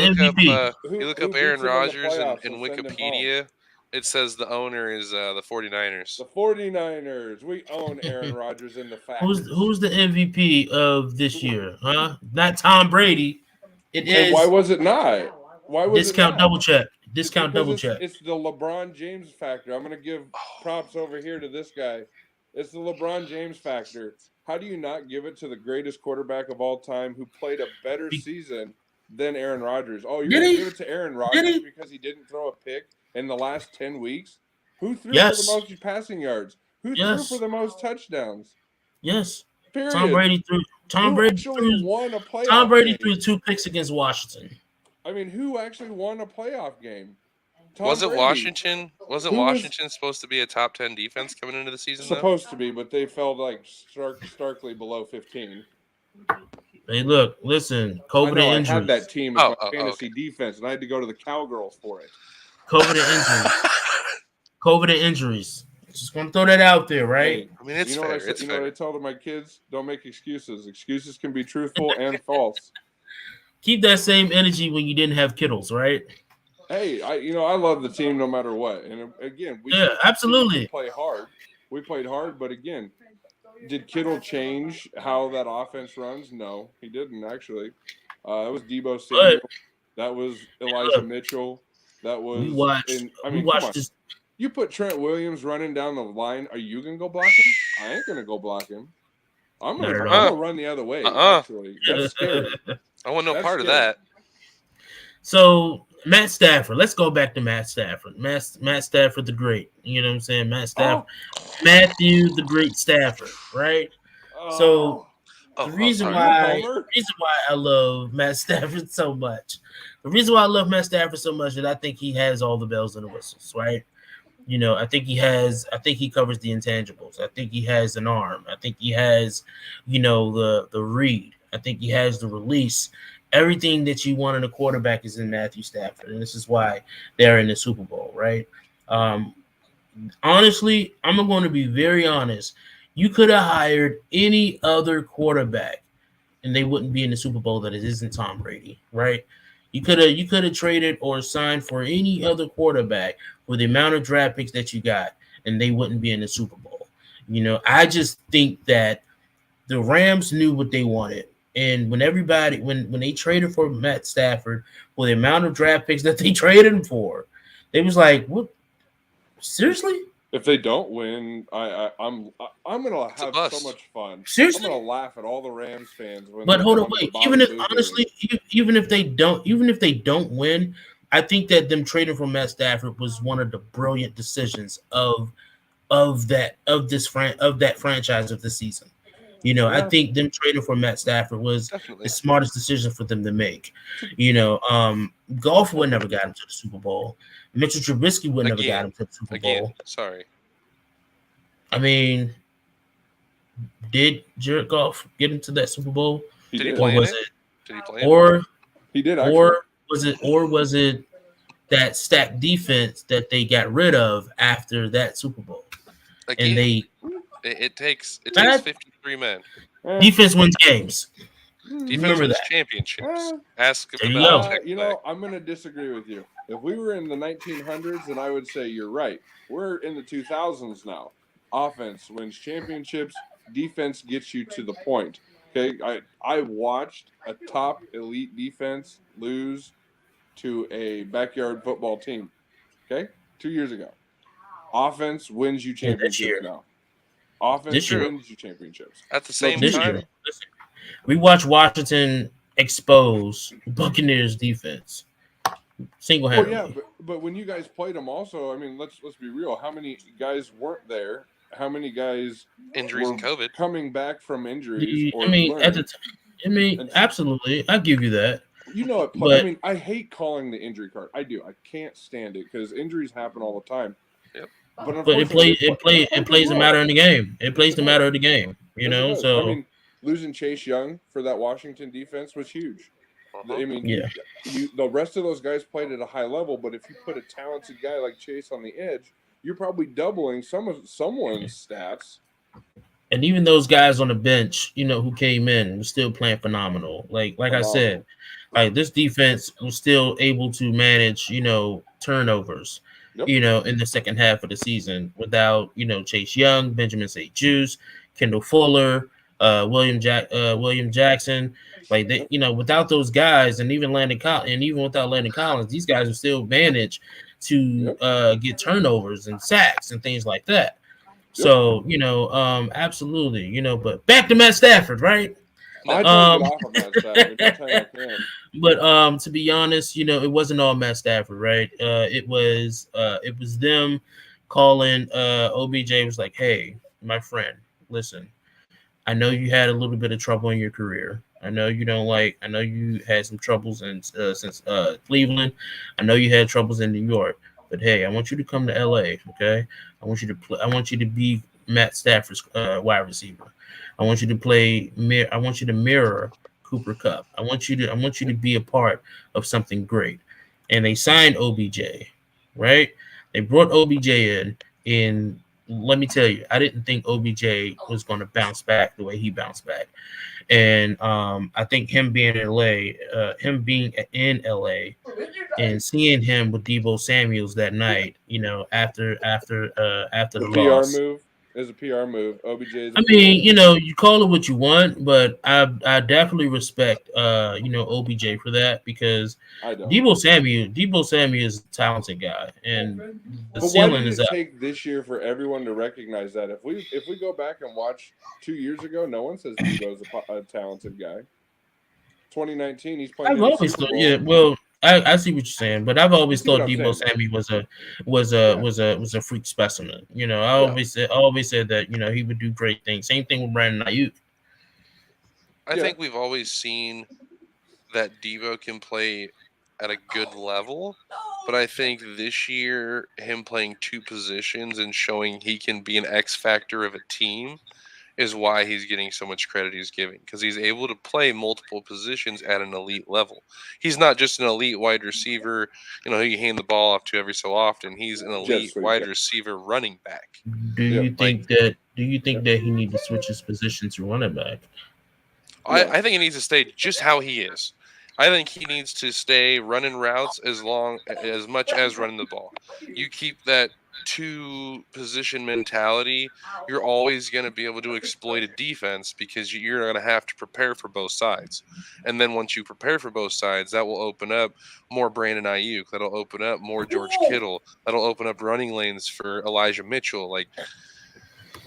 look up Aaron Rodgers in Wikipedia, it says the owner is the 49ers. The 49ers. We own Aaron Rodgers in the fact. Who's the MVP of this year? Huh? Not Tom Brady. It is. Why was it not? Why was discount it not? double check? Discount double check. It's the LeBron James factor. I'm going to give props over here to this guy. It's the LeBron James factor. How do you not give it to the greatest quarterback of all time who played a better season than Aaron Rodgers. Oh, you're going to give it to Aaron Rodgers because he didn't throw a pick in the last 10 weeks? Who threw for the most passing yards? Who threw for the most touchdowns? Yes. Period. Tom Brady threw won a playoff Tom Brady game? threw 2 picks against Washington. I mean, who actually won a playoff game? Was it Washington? Wasn't Washington supposed to be a top 10 defense coming into the season? Supposed to be, but they fell like starkly below 15. Hey, look, listen. COVID and injuries. I had that team as my fantasy defense, and I had to go to the Cowgirls for it. COVID and injuries. COVID and injuries. Just going to throw that out there, right? I mean, it's fair. It's fair. What I tell my kids? Don't make excuses. Excuses can be truthful and false. Keep that same energy when you didn't have Kittles, right? Hey, I love the team no matter what. And again, absolutely play hard. We played hard, but again, did Kittle change how that offense runs? No, he didn't actually. That was Deebo Samuel. That was Elijah Mitchell. That was. We watched this. You put Trent Williams running down the line. Are you gonna go block him? I ain't gonna go block him. I'm gonna run the other way. Actually, that's scary. I want no part of that. So Matt Stafford. Let's go back to Matt Stafford. Matt Stafford the Great. You know what I'm saying? Matt Stafford. Matthew the Great Stafford. Right. So the reason why I love Matt Stafford so much. The reason why I love Matt Stafford so much is I think he has all the bells and the whistles. Right. You know, I think he covers the intangibles. I think he has an arm. I think he has, the read. I think he has the release. Everything that you want in a quarterback is in Matthew Stafford. And this is why they're in the Super Bowl, right? Honestly, I'm going to be very honest. You could have hired any other quarterback and they wouldn't be in the Super Bowl that it isn't Tom Brady, right? You could have traded or signed for any other quarterback with the amount of draft picks that you got, and they wouldn't be in the Super Bowl. I just think that the Rams knew what they wanted. And when they traded for Matt Stafford, with the amount of draft picks that they traded him for, they was like, "What? Seriously?" If they don't win, I'm gonna have so much fun. Seriously, I'm gonna laugh at all the Rams fans. But hold on, wait. Even if they don't win, I think that them trading for Matt Stafford was one of the brilliant decisions of that franchise of the season. I think them trading for Matt Stafford was the smartest decision for them to make. Goff would never got him to the Super Bowl. Mitchell Trubisky would never got him to the Super Bowl. Sorry. I mean, did Jared Goff get into that Super Bowl? Did he play it? Did he play it? Or he did. Actually. Or was it that stacked defense that they got rid of after that Super Bowl? Again, it takes 53 men. Defense wins games. Defense wins championships. Ask there you go. I'm going to disagree with you. If we were in the 1900s, then I would say you're right. We're in the 2000s now. Offense wins championships. Defense gets you to the point. Okay, I watched a top elite defense lose to a backyard football team. Okay, 2 years ago. Offense wins you championships now. Offense wins you championships. At the same time, we watched Washington expose Buccaneers defense single-handedly. Well, yeah, but when you guys played them, also, I mean, let's be real. How many guys weren't there? How many guys injuries and COVID coming back from injuries? At the time, absolutely, I give you that. But I hate calling the injury card. I do. I can't stand it because injuries happen all the time. Yep. But it plays a matter in the game. It plays the matter of the game. So losing Chase Young for that Washington defense was huge. The rest of those guys played at a high level, but if you put a talented guy like Chase on the edge, you're probably doubling someone's stats. And even those guys on the bench, who came in, were still playing phenomenal. Like I said, this defense was still able to manage, turnovers. Yep. In the second half of the season without, Chase Young, Benjamin St. Juice, Kendall Fuller, William Jackson, without those guys, and even without Landon Collins, these guys will still manage to get turnovers and sacks and things like that. So, absolutely, but back to Matt Stafford, right? I try to get off of Matt Stafford anytime I can. But to be honest, it wasn't all Matt Stafford, right? It was them calling OBJ was like, "Hey, my friend, listen. I know you had a little bit of trouble in your career. I know you had some troubles since Cleveland. I know you had troubles in New York. But hey, I want you to come to LA, okay? I want you to play. I want you to be Matt Stafford's wide receiver. I want you to play. I want you to mirror Cooper Kupp. I want you to be a part of something great." And they signed OBJ, right? They brought OBJ in. And let me tell you, I didn't think OBJ was going to bounce back the way he bounced back. And I think him being in LA, and seeing him with Deebo Samuels that night, after the PR loss. move is a PR move. OBJ is you call it what you want, but I definitely respect OBJ for that, because Deebo Samuel is a talented guy, and the ceiling is up. Why did it take this year for everyone to recognize that? If we go back and watch 2 years ago, no one says Deebo's a talented guy. 2019, he's playing. I've always thought, yeah. Well, I see what you're saying, but I've always thought Deebo Samuel was a freak specimen. I always said that he would do great things. Same thing with Brandon Ayuk. I think we've always seen that Deebo can play at a good level, but I think this year him playing two positions and showing he can be an X factor of a team is why he's getting so much credit he's giving, because he's able to play multiple positions at an elite level. He's not just an elite wide receiver, who you hand the ball off to every so often. He's an elite wide receiver running back. Do you think that he needs to switch his position to running back? I think he needs to stay just how he is. I think he needs to stay running routes as much as running the ball. You keep that two position mentality, you're always going to be able to exploit a defense, because you're going to have to prepare for both sides. And then once you prepare for both sides, that will open up more Brandon Ayuk. That'll open up more George Kittle. That'll open up running lanes for Elijah Mitchell. Like,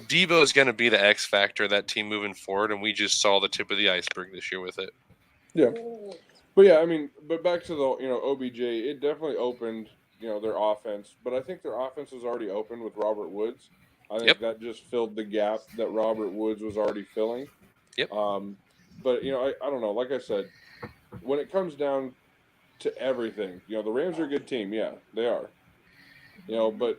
Deebo is going to be the X factor of that team moving forward, and we just saw the tip of the iceberg this year with it. Yeah. But yeah, but back to the, OBJ, it definitely opened, their offense. But I think their offense was already open with Robert Woods. I think that just filled the gap that Robert Woods was already filling. Yep. But, I don't know. Like I said, when it comes down to everything, the Rams are a good team. Yeah, they are. But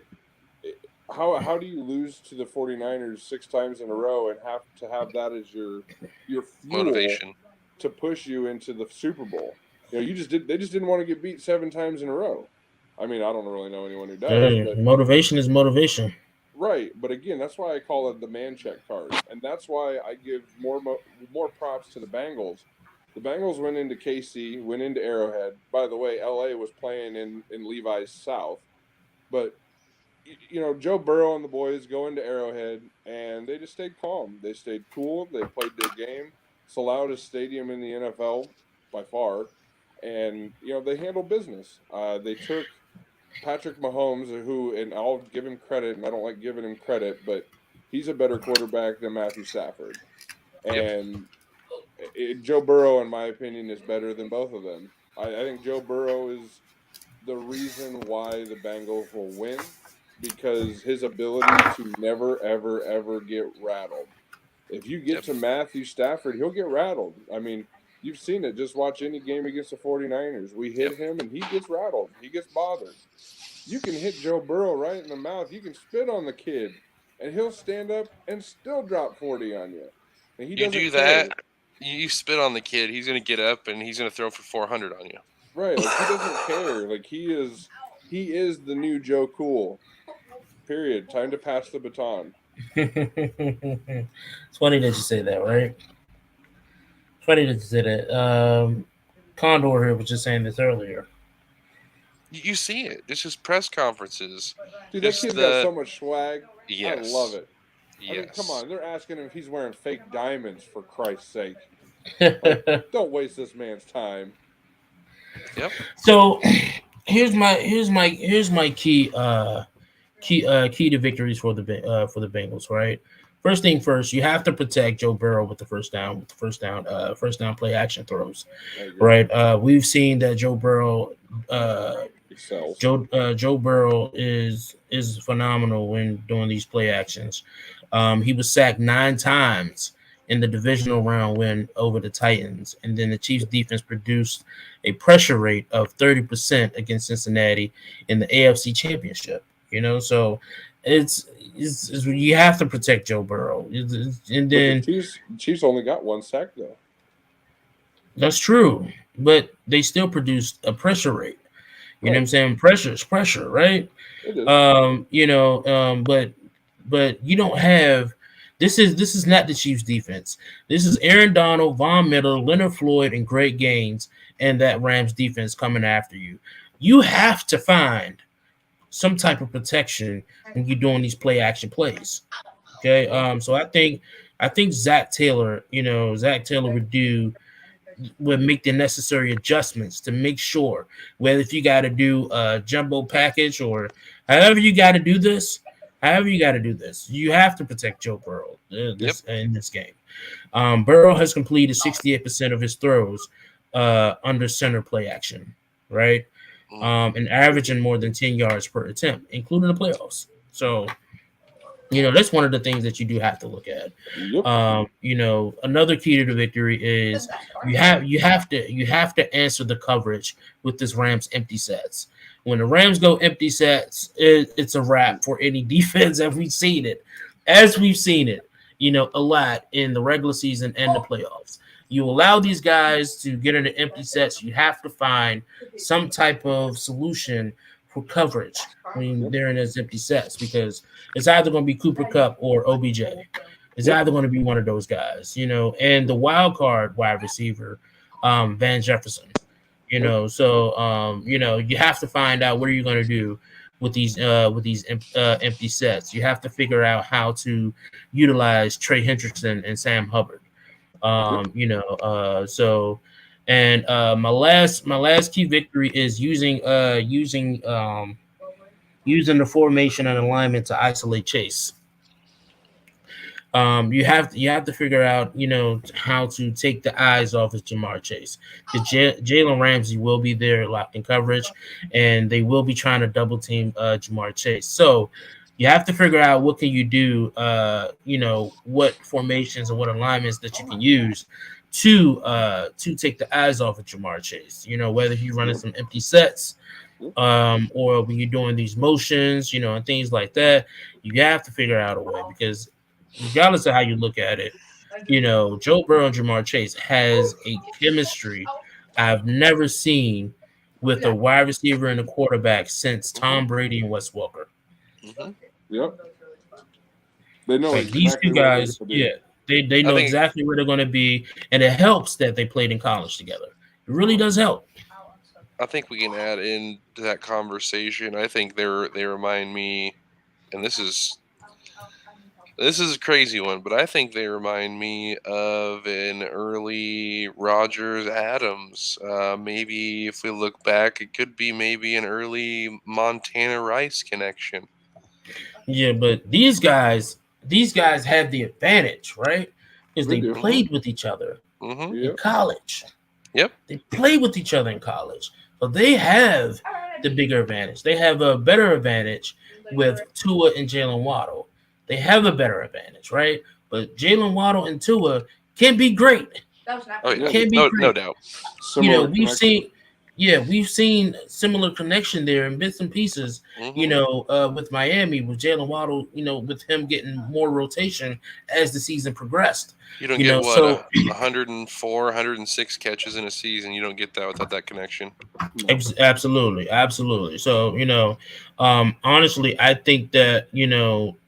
how do you lose to the 49ers 6 times in a row and have to have that as your fuel motivation to push you into the Super Bowl? They just didn't want to get beat 7 times in a row. I don't really know anyone who does. But, motivation is motivation. Right, but again, that's why I call it the man check card, and that's why I give more props to the Bengals. The Bengals went into KC, went into Arrowhead. By the way, LA was playing in Levi's South, but Joe Burrow and the boys go into Arrowhead, and they just stayed calm. They stayed cool. They played their game. It's the loudest stadium in the NFL by far, and they handled business. They took Patrick Mahomes, who, and I'll give him credit, and I don't like giving him credit, but he's a better quarterback than Matthew Stafford. And Joe Burrow, in my opinion, is better than both of them. I think Joe Burrow is the reason why the Bengals will win, because his ability to never, ever, ever get rattled. If you get to Matthew Stafford, he'll get rattled. You've seen it. Just watch any game against the 49ers. We hit him, and he gets rattled. He gets bothered. You can hit Joe Burrow right in the mouth. You can spit on the kid, and he'll stand up and still drop 40 on you. And he doesn't do that, you spit on the kid, he's going to get up, and he's going to throw for 400 on you. Right. He doesn't care. He is the new Joe Cool. Period. Time to pass the baton. It's funny that you say that, right? Funny that you say that. Condor here was just saying this earlier. You see it. It's just press conferences. Dude, that kid's got so much swag. Yes. I love it. Yes. Come on. They're asking him if he's wearing fake diamonds, for Christ's sake. Don't waste this man's time. Yep. So here's my key to victories for the Bengals, right? first thing first, you have to protect Joe Burrow with the first down play action throws, right? We've seen that Joe Burrow, Joe Burrow is phenomenal when doing these play actions. He was sacked 9 times in the divisional round win over the Titans, and then the Chiefs defense produced a pressure rate of 30% against Cincinnati in the AFC Championship. So it's you have to protect Joe Burrow, and then the Chiefs only got 1 sack though. That's true, but they still produced a pressure rate. You know what I'm saying? Pressure is pressure, right? It is. But you don't have this is not the Chiefs defense. This is Aaron Donald, Von Miller, Leonard Floyd, and Greg Gaines, and that Rams defense coming after you. You have to find some type of protection when you're doing these play action plays. Okay. So I think Zach Taylor would make the necessary adjustments to make sure, whether if you got to do a jumbo package or however you got to do this, you have to protect Joe Burrow in this game. Burrow has completed 68% of his throws under center play action, right? And averaging more than 10 yards per attempt, including the playoffs. So, that's one of the things that you do have to look at. Yep. Another key to the victory is you have to answer the coverage with this Rams empty sets. When the Rams go empty sets, it's a wrap for any defense as we've seen it, a lot in the regular season and the playoffs. You allow these guys to get into empty sets, you have to find some type of solution for coverage when they're in those empty sets, because it's either going to be Cooper Kupp or OBJ. It's either going to be one of those guys, and the wild card wide receiver, Van Jefferson. So you have to find out what are you going to do with these empty sets. You have to figure out how to utilize Trey Hendrickson and Sam Hubbard. My last key victory is using the formation and alignment to isolate Chase. You have to figure out, how to take the eyes off of Jamar Chase. Jalen Ramsey will be there locked in coverage, and they will be trying to double team Jamar Chase. So you have to figure out what can you do, what formations and what alignments that you can use to take the eyes off of Jamar Chase. Whether he's running some empty sets, or when you're doing these motions, and things like that, you have to figure out a way, because regardless of how you look at it, Joe Burrow and Jamar Chase has a chemistry I've never seen with a wide receiver and a quarterback since Tom Brady and Wes Welker. Mm-hmm. Yep. They know exactly these two guys. They know exactly where they're going to be, and it helps that they played in college together. It really does help. I think we can add into that conversation. I think they remind me, and this is a crazy one, but I think they remind me of an early Rodgers Adams. Maybe if we look back, it could be maybe an early Montana Rice connection. Yeah, but these guys have the advantage, right? Because they played with each other in college. Yep. They played with each other in college. So they have the bigger advantage. They have a better advantage with Tua and Jalen Waddle. They have a better advantage, right? But Jalen Waddle and Tua can be great. Oh, yeah. No doubt. We've seen similar connection there in bits and pieces, with Miami, with Jalen Waddle, with him getting more rotation as the season progressed. You don't get 104, 106 catches in a season. You don't get that without that connection. Absolutely. So, honestly, I think that,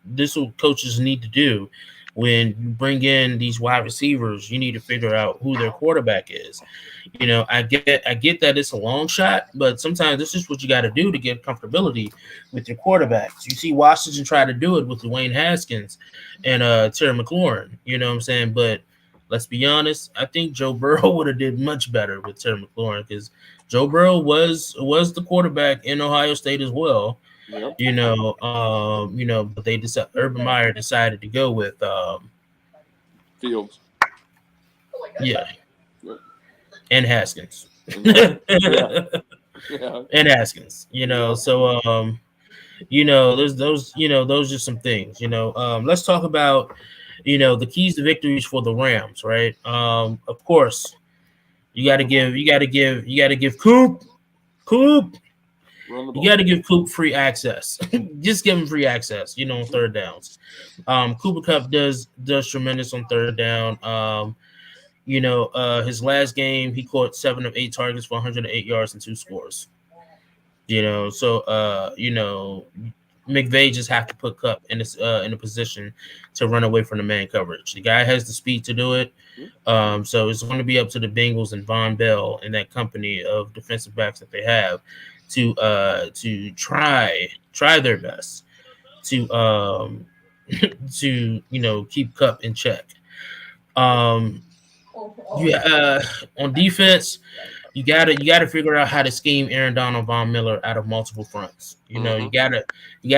this is what coaches need to do. When you bring in these wide receivers, you need to figure out who their quarterback is. I get that it's a long shot, but sometimes this is what you got to do to get comfortability with your quarterbacks. You see Washington try to do it with Dwayne Haskins and Terry McLaurin. You know what I'm saying? But let's be honest, I think Joe Burrow would have did much better with Terry McLaurin, because Joe Burrow was the quarterback in Ohio State as well. Yep. But Urban Meyer decided to go with Fields. Yeah. Yep. And Haskins. Yeah. And Haskins. So there's those are some things. Let's talk about the keys to victories for the Rams, right? Of course, you got to give Coop. You got to give Coop free access. Just give him free access, on third downs. Cooper Kupp does tremendous on third down. His last game, he caught 7 of 8 targets for 108 yards and 2 scores. McVay just have to put Kupp in a position to run away from the man coverage. The guy has the speed to do it. So it's going to be up to the Bengals and Von Bell and that company of defensive backs that they have to try their best to keep Kupp in check. On defense, you gotta figure out how to scheme Aaron Donald, Von Miller out of multiple fronts. You gotta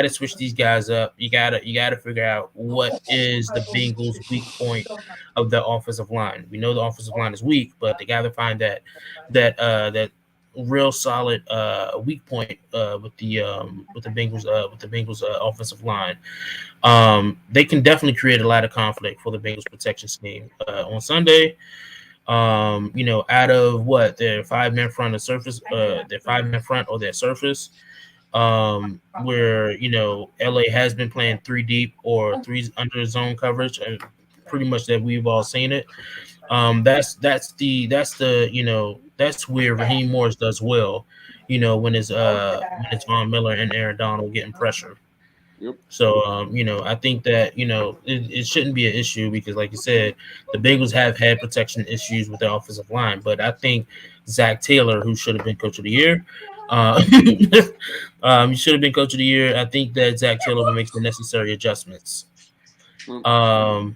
switch these guys up. You gotta figure out what is the Bengals' weak point of the offensive line. We know the offensive line is weak, but they gotta find that real solid weak point with the Bengals offensive line. They can definitely create a lot of conflict for the Bengals protection scheme on Sunday. Out of what their 5-man front or surface, their 5-man front or their surface, where LA has been playing 3 deep or 3 under zone coverage, and pretty much that we've all seen it. That's where Raheem Morris does well, when it's Von Miller and Aaron Donald getting pressure. Yep. So, I think that, it shouldn't be an issue because, like you said, the Bengals have had protection issues with their offensive line. But I think Zach Taylor, who should have been coach of the year, he should have been coach of the year. I think that Zach Taylor will make the necessary adjustments. I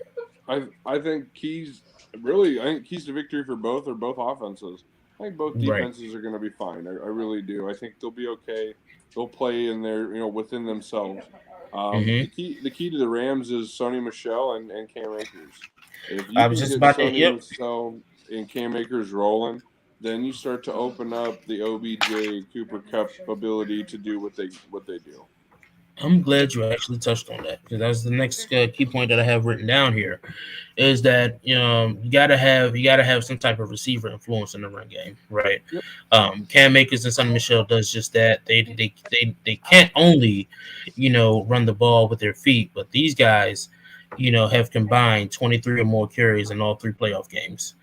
think keys to victory for both offenses. I think both defenses are going to be fine. I really do. I think they'll be okay. They'll play in their, within themselves. The key to the Rams is Sony Michel and Cam Akers. If you can get Sony Michel and Cam Akers rolling, then you start to open up the OBJ Cooper Kupp ability to do what they do. I'm glad you actually touched on that because that's the next key point that I have written down here, is that you gotta have some type of receiver influence in the run game, right? Yep. Cam Akers and Sonny Michel does just that. They can't only run the ball with their feet, but these guys have combined 23 or more carries in all 3 playoff games.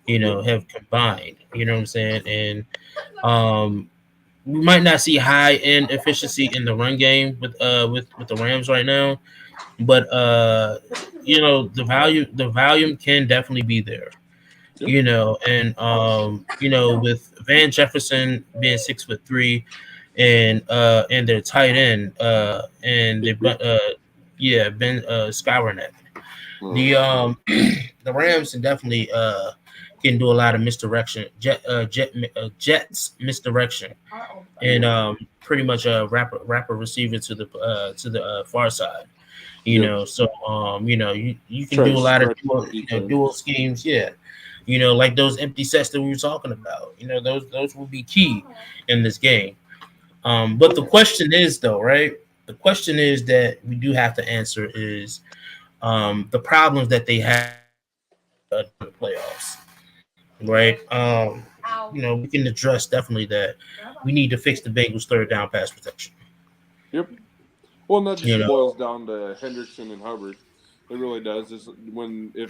Have combined. You know what I'm saying? And we might not see high end efficiency in the run game with the Rams right now, but the volume can definitely be there. Yep. With Van Jefferson being 6'3", and their tight end Ben Skowronek. The Rams can definitely can do a lot of misdirection, Jets misdirection, and pretty much wrap a receiver to the far side. So you can do a lot of dual schemes, like those empty sets that we were talking about. Those will be key in this game. But the question is, though, right? The question is that we do have to answer is the problems that they have in the playoffs, right? We can address definitely that we need to fix the Bengals' third down pass protection. Yep. Well, and that just boils down to Hendrickson and Hubbard. It really does. If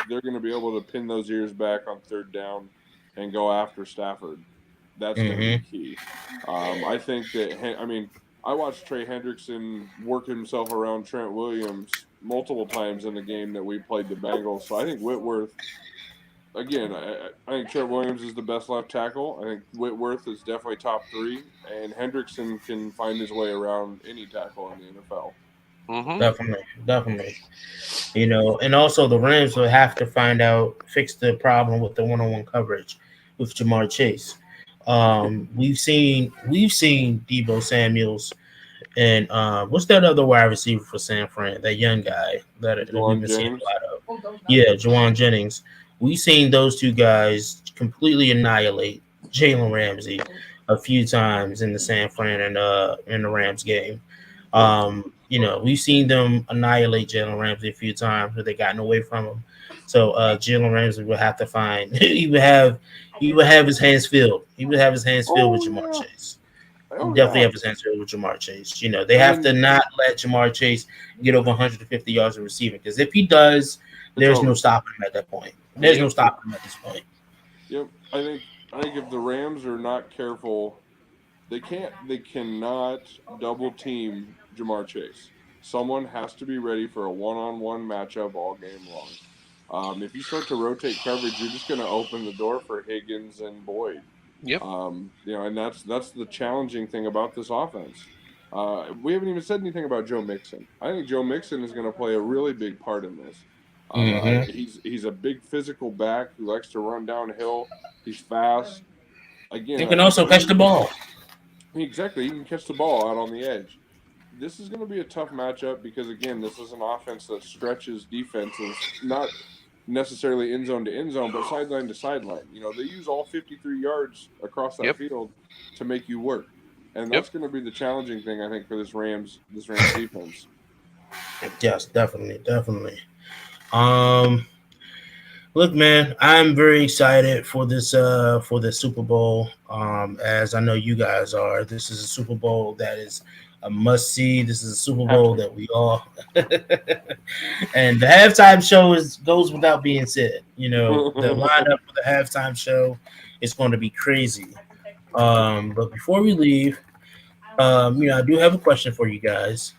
they're going to be able to pin those ears back on third down and go after Stafford, that's going to be key. I think that I watched Trey Hendrickson work himself around Trent Williams multiple times in the game that we played the Bengals. So I think Whitworth, again, I think Trent Williams is the best left tackle. I think Whitworth is definitely top 3, and Hendrickson can find his way around any tackle in the NFL. Definitely. And also the Rams will have to fix the problem with the one-on-one coverage with Jamar Chase. We've seen Deebo Samuel's And what's that other wide receiver for San Fran? That young guy that we've been seeing a lot of. Yeah, Juwan Jennings. We've seen those two guys completely annihilate Jalen Ramsey a few times in the San Fran and in the Rams game. We've seen them annihilate Jalen Ramsey a few times, but they gotten away from him. So Jalen Ramsey will have to find. He would have his hands filled. He would have his hands filled with Jamar Chase. Definitely have his hands filled with Jamar Chase. They have to not let Jamar Chase get over 150 yards of receiving, because if he does, there's no stopping him at that point. There's no stopping him at this point. Yep, I think if the Rams are not careful, they cannot double team Jamar Chase. Someone has to be ready for a one-on-one matchup all game long. If you start to rotate coverage, you're just going to open the door for Higgins and Boyd. Yep. And that's the challenging thing about this offense. We haven't even said anything about Joe Mixon. I think Joe Mixon is going to play a really big part in this. He's a big physical back who likes to run downhill. He's fast. Again, he can also catch the ball. Exactly, he can catch the ball out on the edge. This is going to be a tough matchup because, again, this is an offense that stretches defenses, not necessarily end zone to end zone, but sideline to sideline. They use all 53 yards across that field to make you work, and that's going to be the challenging thing, I think, for this Rams defense. Yes, definitely. Look, man, I'm very excited for this Super Bowl. As I know you guys are. This is a Super Bowl that is a must see. This is a Super Bowl that we all and the halftime show goes without being said. The lineup for the halftime show is going to be crazy. But before we leave, I do have a question for you guys.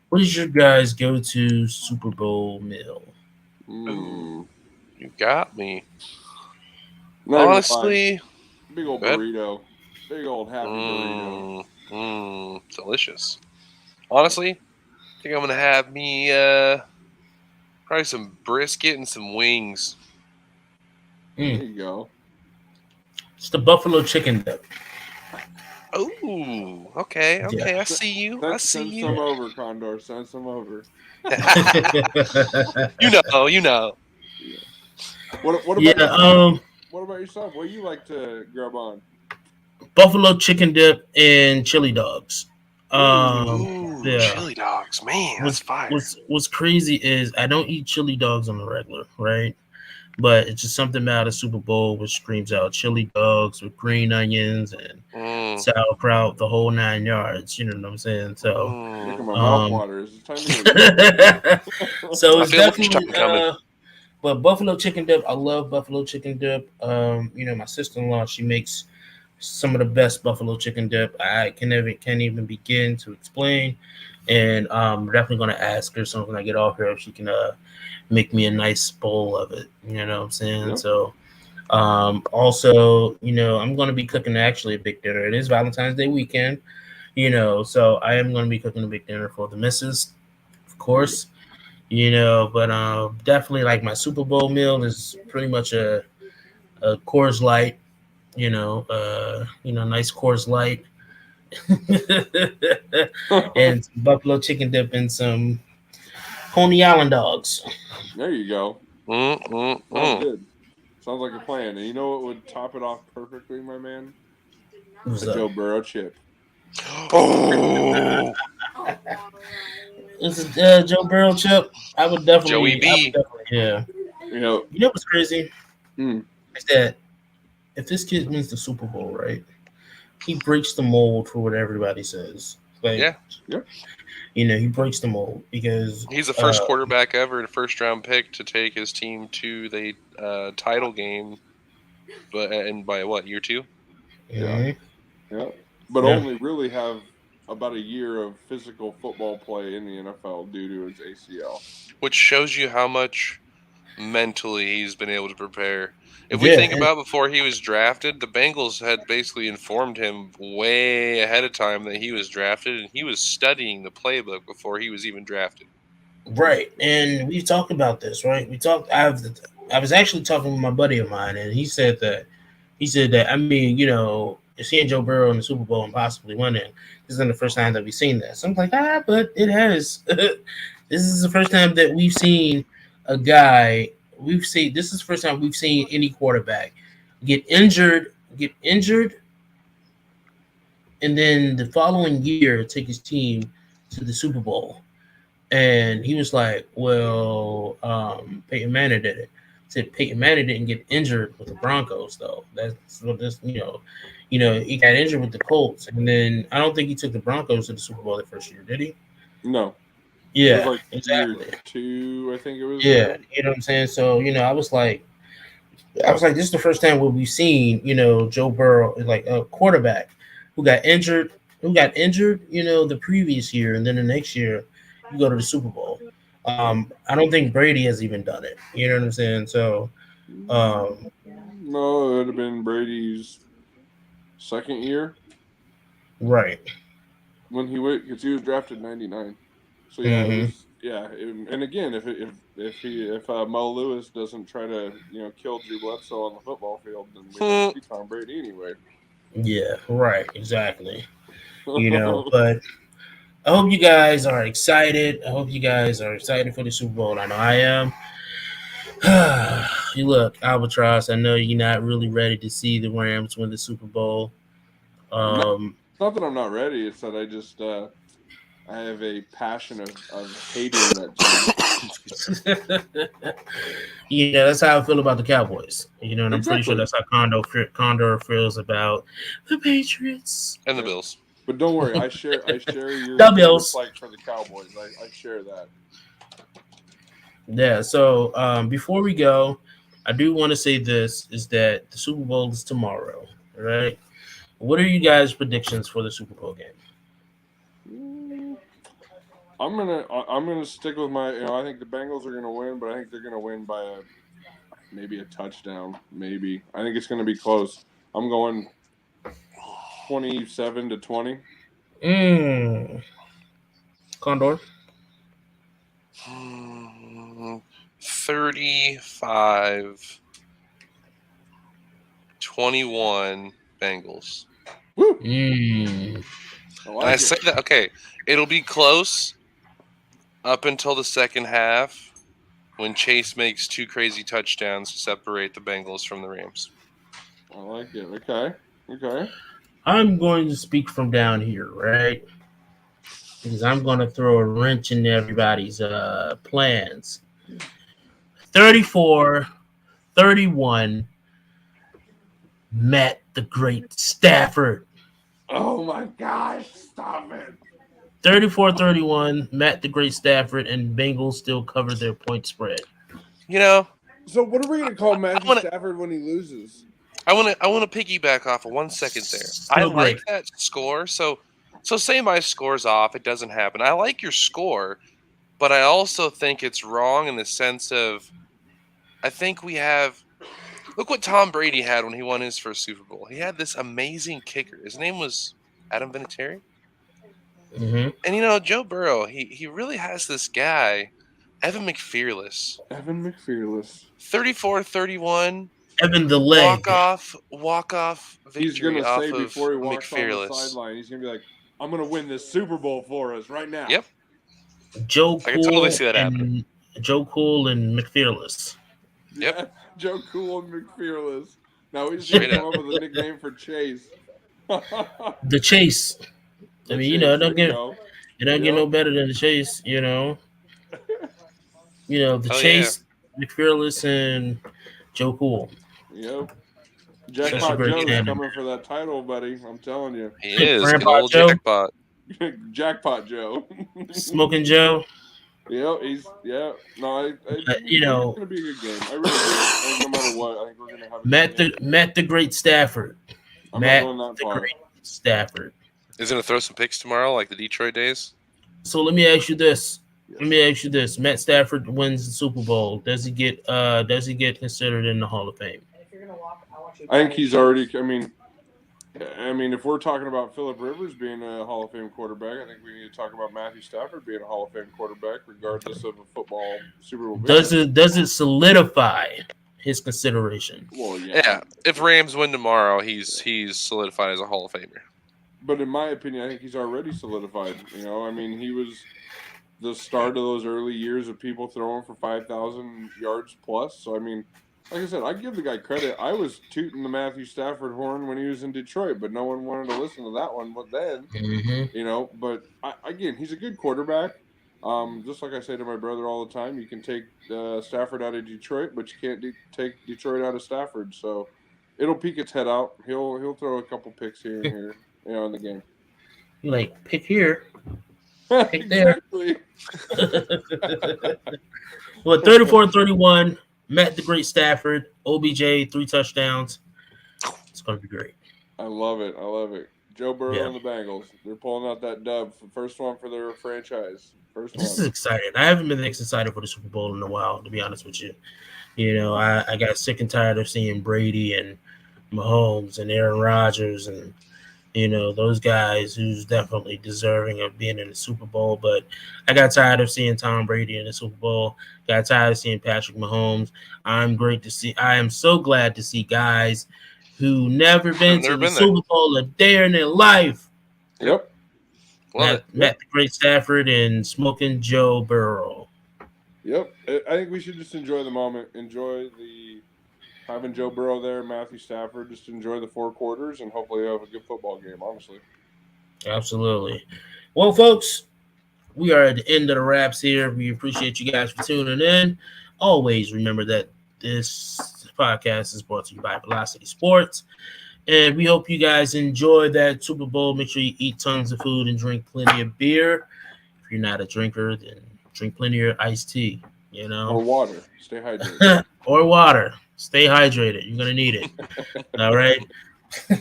What is your guys' go-to Super Bowl meal? You got me. Honestly, big old burrito. Big old happy burrito. Delicious. Honestly, I think I'm going to have me probably some brisket and some wings. There you go. It's the buffalo chicken dip. Oh, okay. I see you. Send some over, Condor. Send some over. You know. What about yourself? What do you like to grub on? Buffalo chicken dip and chili dogs. Chili dogs, man, that's fire. What's crazy is I don't eat chili dogs on the regular, right? But it's just something about a Super Bowl which screams out chili dogs with green onions and sauerkraut, the whole 9 yards. You know what I'm saying? So, my mouth waters. It's time to so it's definitely. But buffalo chicken dip, I love buffalo chicken dip. My sister-in-law, she makes some of the best buffalo chicken dip I can't even begin to explain. And I'm definitely going to ask her something when I get off here if she can make me a nice bowl of it. You know what I'm saying? Yep. So also, I'm going to be cooking actually a big dinner. It is Valentine's Day weekend, so I am going to be cooking a big dinner for the missus, of course. But definitely like my Super Bowl meal is pretty much a Coors Light, nice Coors Light, and some buffalo chicken dip and some Coney Island dogs. There you go. Sounds good. Sounds like a plan. And you know what would top it off perfectly, my man? A Joe Burrow chip. Oh. This is Joe Burrow chip. I would definitely. Joey B. Yeah. You know what's crazy? Is that if this kid wins the Super Bowl, right? He breaks the mold for what everybody says. He breaks the mold because he's the first quarterback ever and first-round pick to take his team to the title game, by what, year 2? Yeah. But only really have about a year of physical football play in the NFL due to his ACL. Which shows you how much mentally he's been able to prepare. If we think about before he was drafted, the Bengals had basically informed him way ahead of time that he was drafted, and he was studying the playbook before he was even drafted. Right, and we talked about this, right? I was actually talking with my buddy of mine, and he said that. I mean, seeing Joe Burrow in the Super Bowl and possibly winning. This isn't the first time that we've seen this. I'm like, but it has. This is the first time that we've seen a guy. This is the first time we've seen any quarterback get injured, and then the following year take his team to the Super Bowl. And he was like, well, Peyton Manning did it. Said Peyton Manning didn't get injured with the Broncos, though. That's what this, he got injured with the Colts. And then I don't think he took the Broncos to the Super Bowl the first year, did he? No. Yeah, it was like exactly. Year 2, I think it was. Yeah, you know what I'm saying? So, I was like, this is the first time where we've seen, Joe Burrow, like a quarterback who got injured, the previous year, and then the next year you go to the Super Bowl. I don't think Brady has even done it. You know what I'm saying? So, no, it would have been Brady's second year, right? When he went, because he was drafted in '99. So yeah, it was, and again, if Mo Lewis doesn't try to kill Drew Bledsoe on the football field, then we don't see Tom Brady anyway. Yeah, right, exactly. But I hope you guys are excited. I hope you guys are excited for the Super Bowl. I know I am. You look, Albatross, I know you're not really ready to see the Rams win the Super Bowl. It's not that I'm not ready. It's that I just I have a passion of hating that team. That's how I feel about the Cowboys. And I'm pretty sure that's how Condor feels about the Patriots and the Bills. But don't worry, I share your dislike for the Cowboys. I share that. Yeah. So before we go, I do want to say this is that the Super Bowl is tomorrow. All right. What are you guys' predictions for the Super Bowl game? I'm gonna stick with my. I think the Bengals are gonna win, but I think they're gonna win by maybe a touchdown. Maybe I think it's gonna be close. I'm going 27-20. Condor. 35-21 Bengals. Woo! I say that, okay, it'll be close up until the second half when Chase makes 2 crazy touchdowns to separate the Bengals from the Rams. I like it. Okay. I'm going to speak from down here, right? Because I'm going to throw a wrench in everybody's plans. 34-31, Matt the Great Stafford. Oh, my gosh. Stop it. 34-31, Matt the Great Stafford, and Bengals still cover their point spread. So what are we going to call Matthew Stafford when he loses? I want to piggyback off for 1 second there. I like that score. So say my score's off, it doesn't happen. I like your score, but I also think it's wrong in the sense of I think we have – look what Tom Brady had when he won his first Super Bowl. He had this amazing kicker. His name was Adam Vinatieri. Mm-hmm. And, Joe Burrow, he really has this guy, Evan McFearless. 34-31. Evan the leg. Walk-off victory. He's going to say off before he of walks on the McFearless. sideline, he's going to be like, I'm going to win this Super Bowl for us right now. Yep. I can totally see that happening. Joe Cool and McFearless. Yep. Yeah, Joe Cool and McFearless. Now he's just come up with a nickname for Chase. The Chase. I mean, it don't get no better than the Chase, The Chase, McFearless, and Joe Cool. Yep. Jackpot Joe's coming for that title, buddy. I'm telling you. He is. Good old Jackpot. Jackpot Joe. Smoking Joe. No, it's going to be a good game. I really do. No matter what, I think we're going to have Matt the Great Stafford. Matt the Great Stafford. Is going to throw some picks tomorrow like the Detroit days? So let me ask you this. Matt Stafford wins the Super Bowl. Does he get considered in the Hall of Fame? I think he's already. I mean, if we're talking about Phillip Rivers being a Hall of Fame quarterback, I think we need to talk about Matthew Stafford being a Hall of Fame quarterback, regardless of a football Super Bowl. Does it solidify his consideration. Well, yeah. If Rams win tomorrow, he's solidified as a Hall of Famer. But in my opinion, I think he's already solidified. I mean, he was the start of those early years of people throwing for 5,000 yards plus. So, I mean, like I said, I give the guy credit. I was tooting the Matthew Stafford horn when he was in Detroit, but no one wanted to listen to that one. But then, but again, he's a good quarterback. Just like I say to my brother all the time, you can take Stafford out of Detroit, but you can't take Detroit out of Stafford. So it'll peek its head out. He'll throw a couple picks here and here, in the game. You like pick here, pick there. Well, 34-31, met the great Stafford. OBJ 3 touchdowns. It's gonna be great. I love it. Joe Burrow and the Bengals. They're pulling out that dub, first one for their franchise. This is exciting. I haven't been this excited for the Super Bowl in a while, to be honest with you. I got sick and tired of seeing Brady and Mahomes and Aaron Rodgers and those guys who's definitely deserving of being in the Super Bowl. But I got tired of seeing Tom Brady in the Super Bowl. Got tired of seeing Patrick Mahomes. I am so glad to see guys who never been to the Super Bowl a day in their life. Yep. Met the great Stafford and smoking Joe Burrow. Yep. I think we should just enjoy the moment. Enjoy having Joe Burrow there, Matthew Stafford. Just enjoy the 4 quarters and hopefully have a good football game, honestly. Absolutely. Well, folks, we are at the end of the wraps here. We appreciate you guys for tuning in. Always remember that this podcast is brought to you by Velocity Sports. And we hope you guys enjoy that Super Bowl. Make sure you eat tons of food and drink plenty of beer. If you're not a drinker, then drink plenty of iced tea, Or water. Stay hydrated. Or water. Stay hydrated. You're going to need it. All right?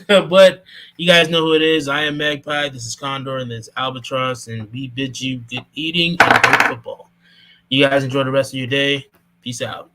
But you guys know who it is. I am Magpie. This is Condor. And this is Albatross. And we bid you good eating and good football. You guys enjoy the rest of your day. Peace out.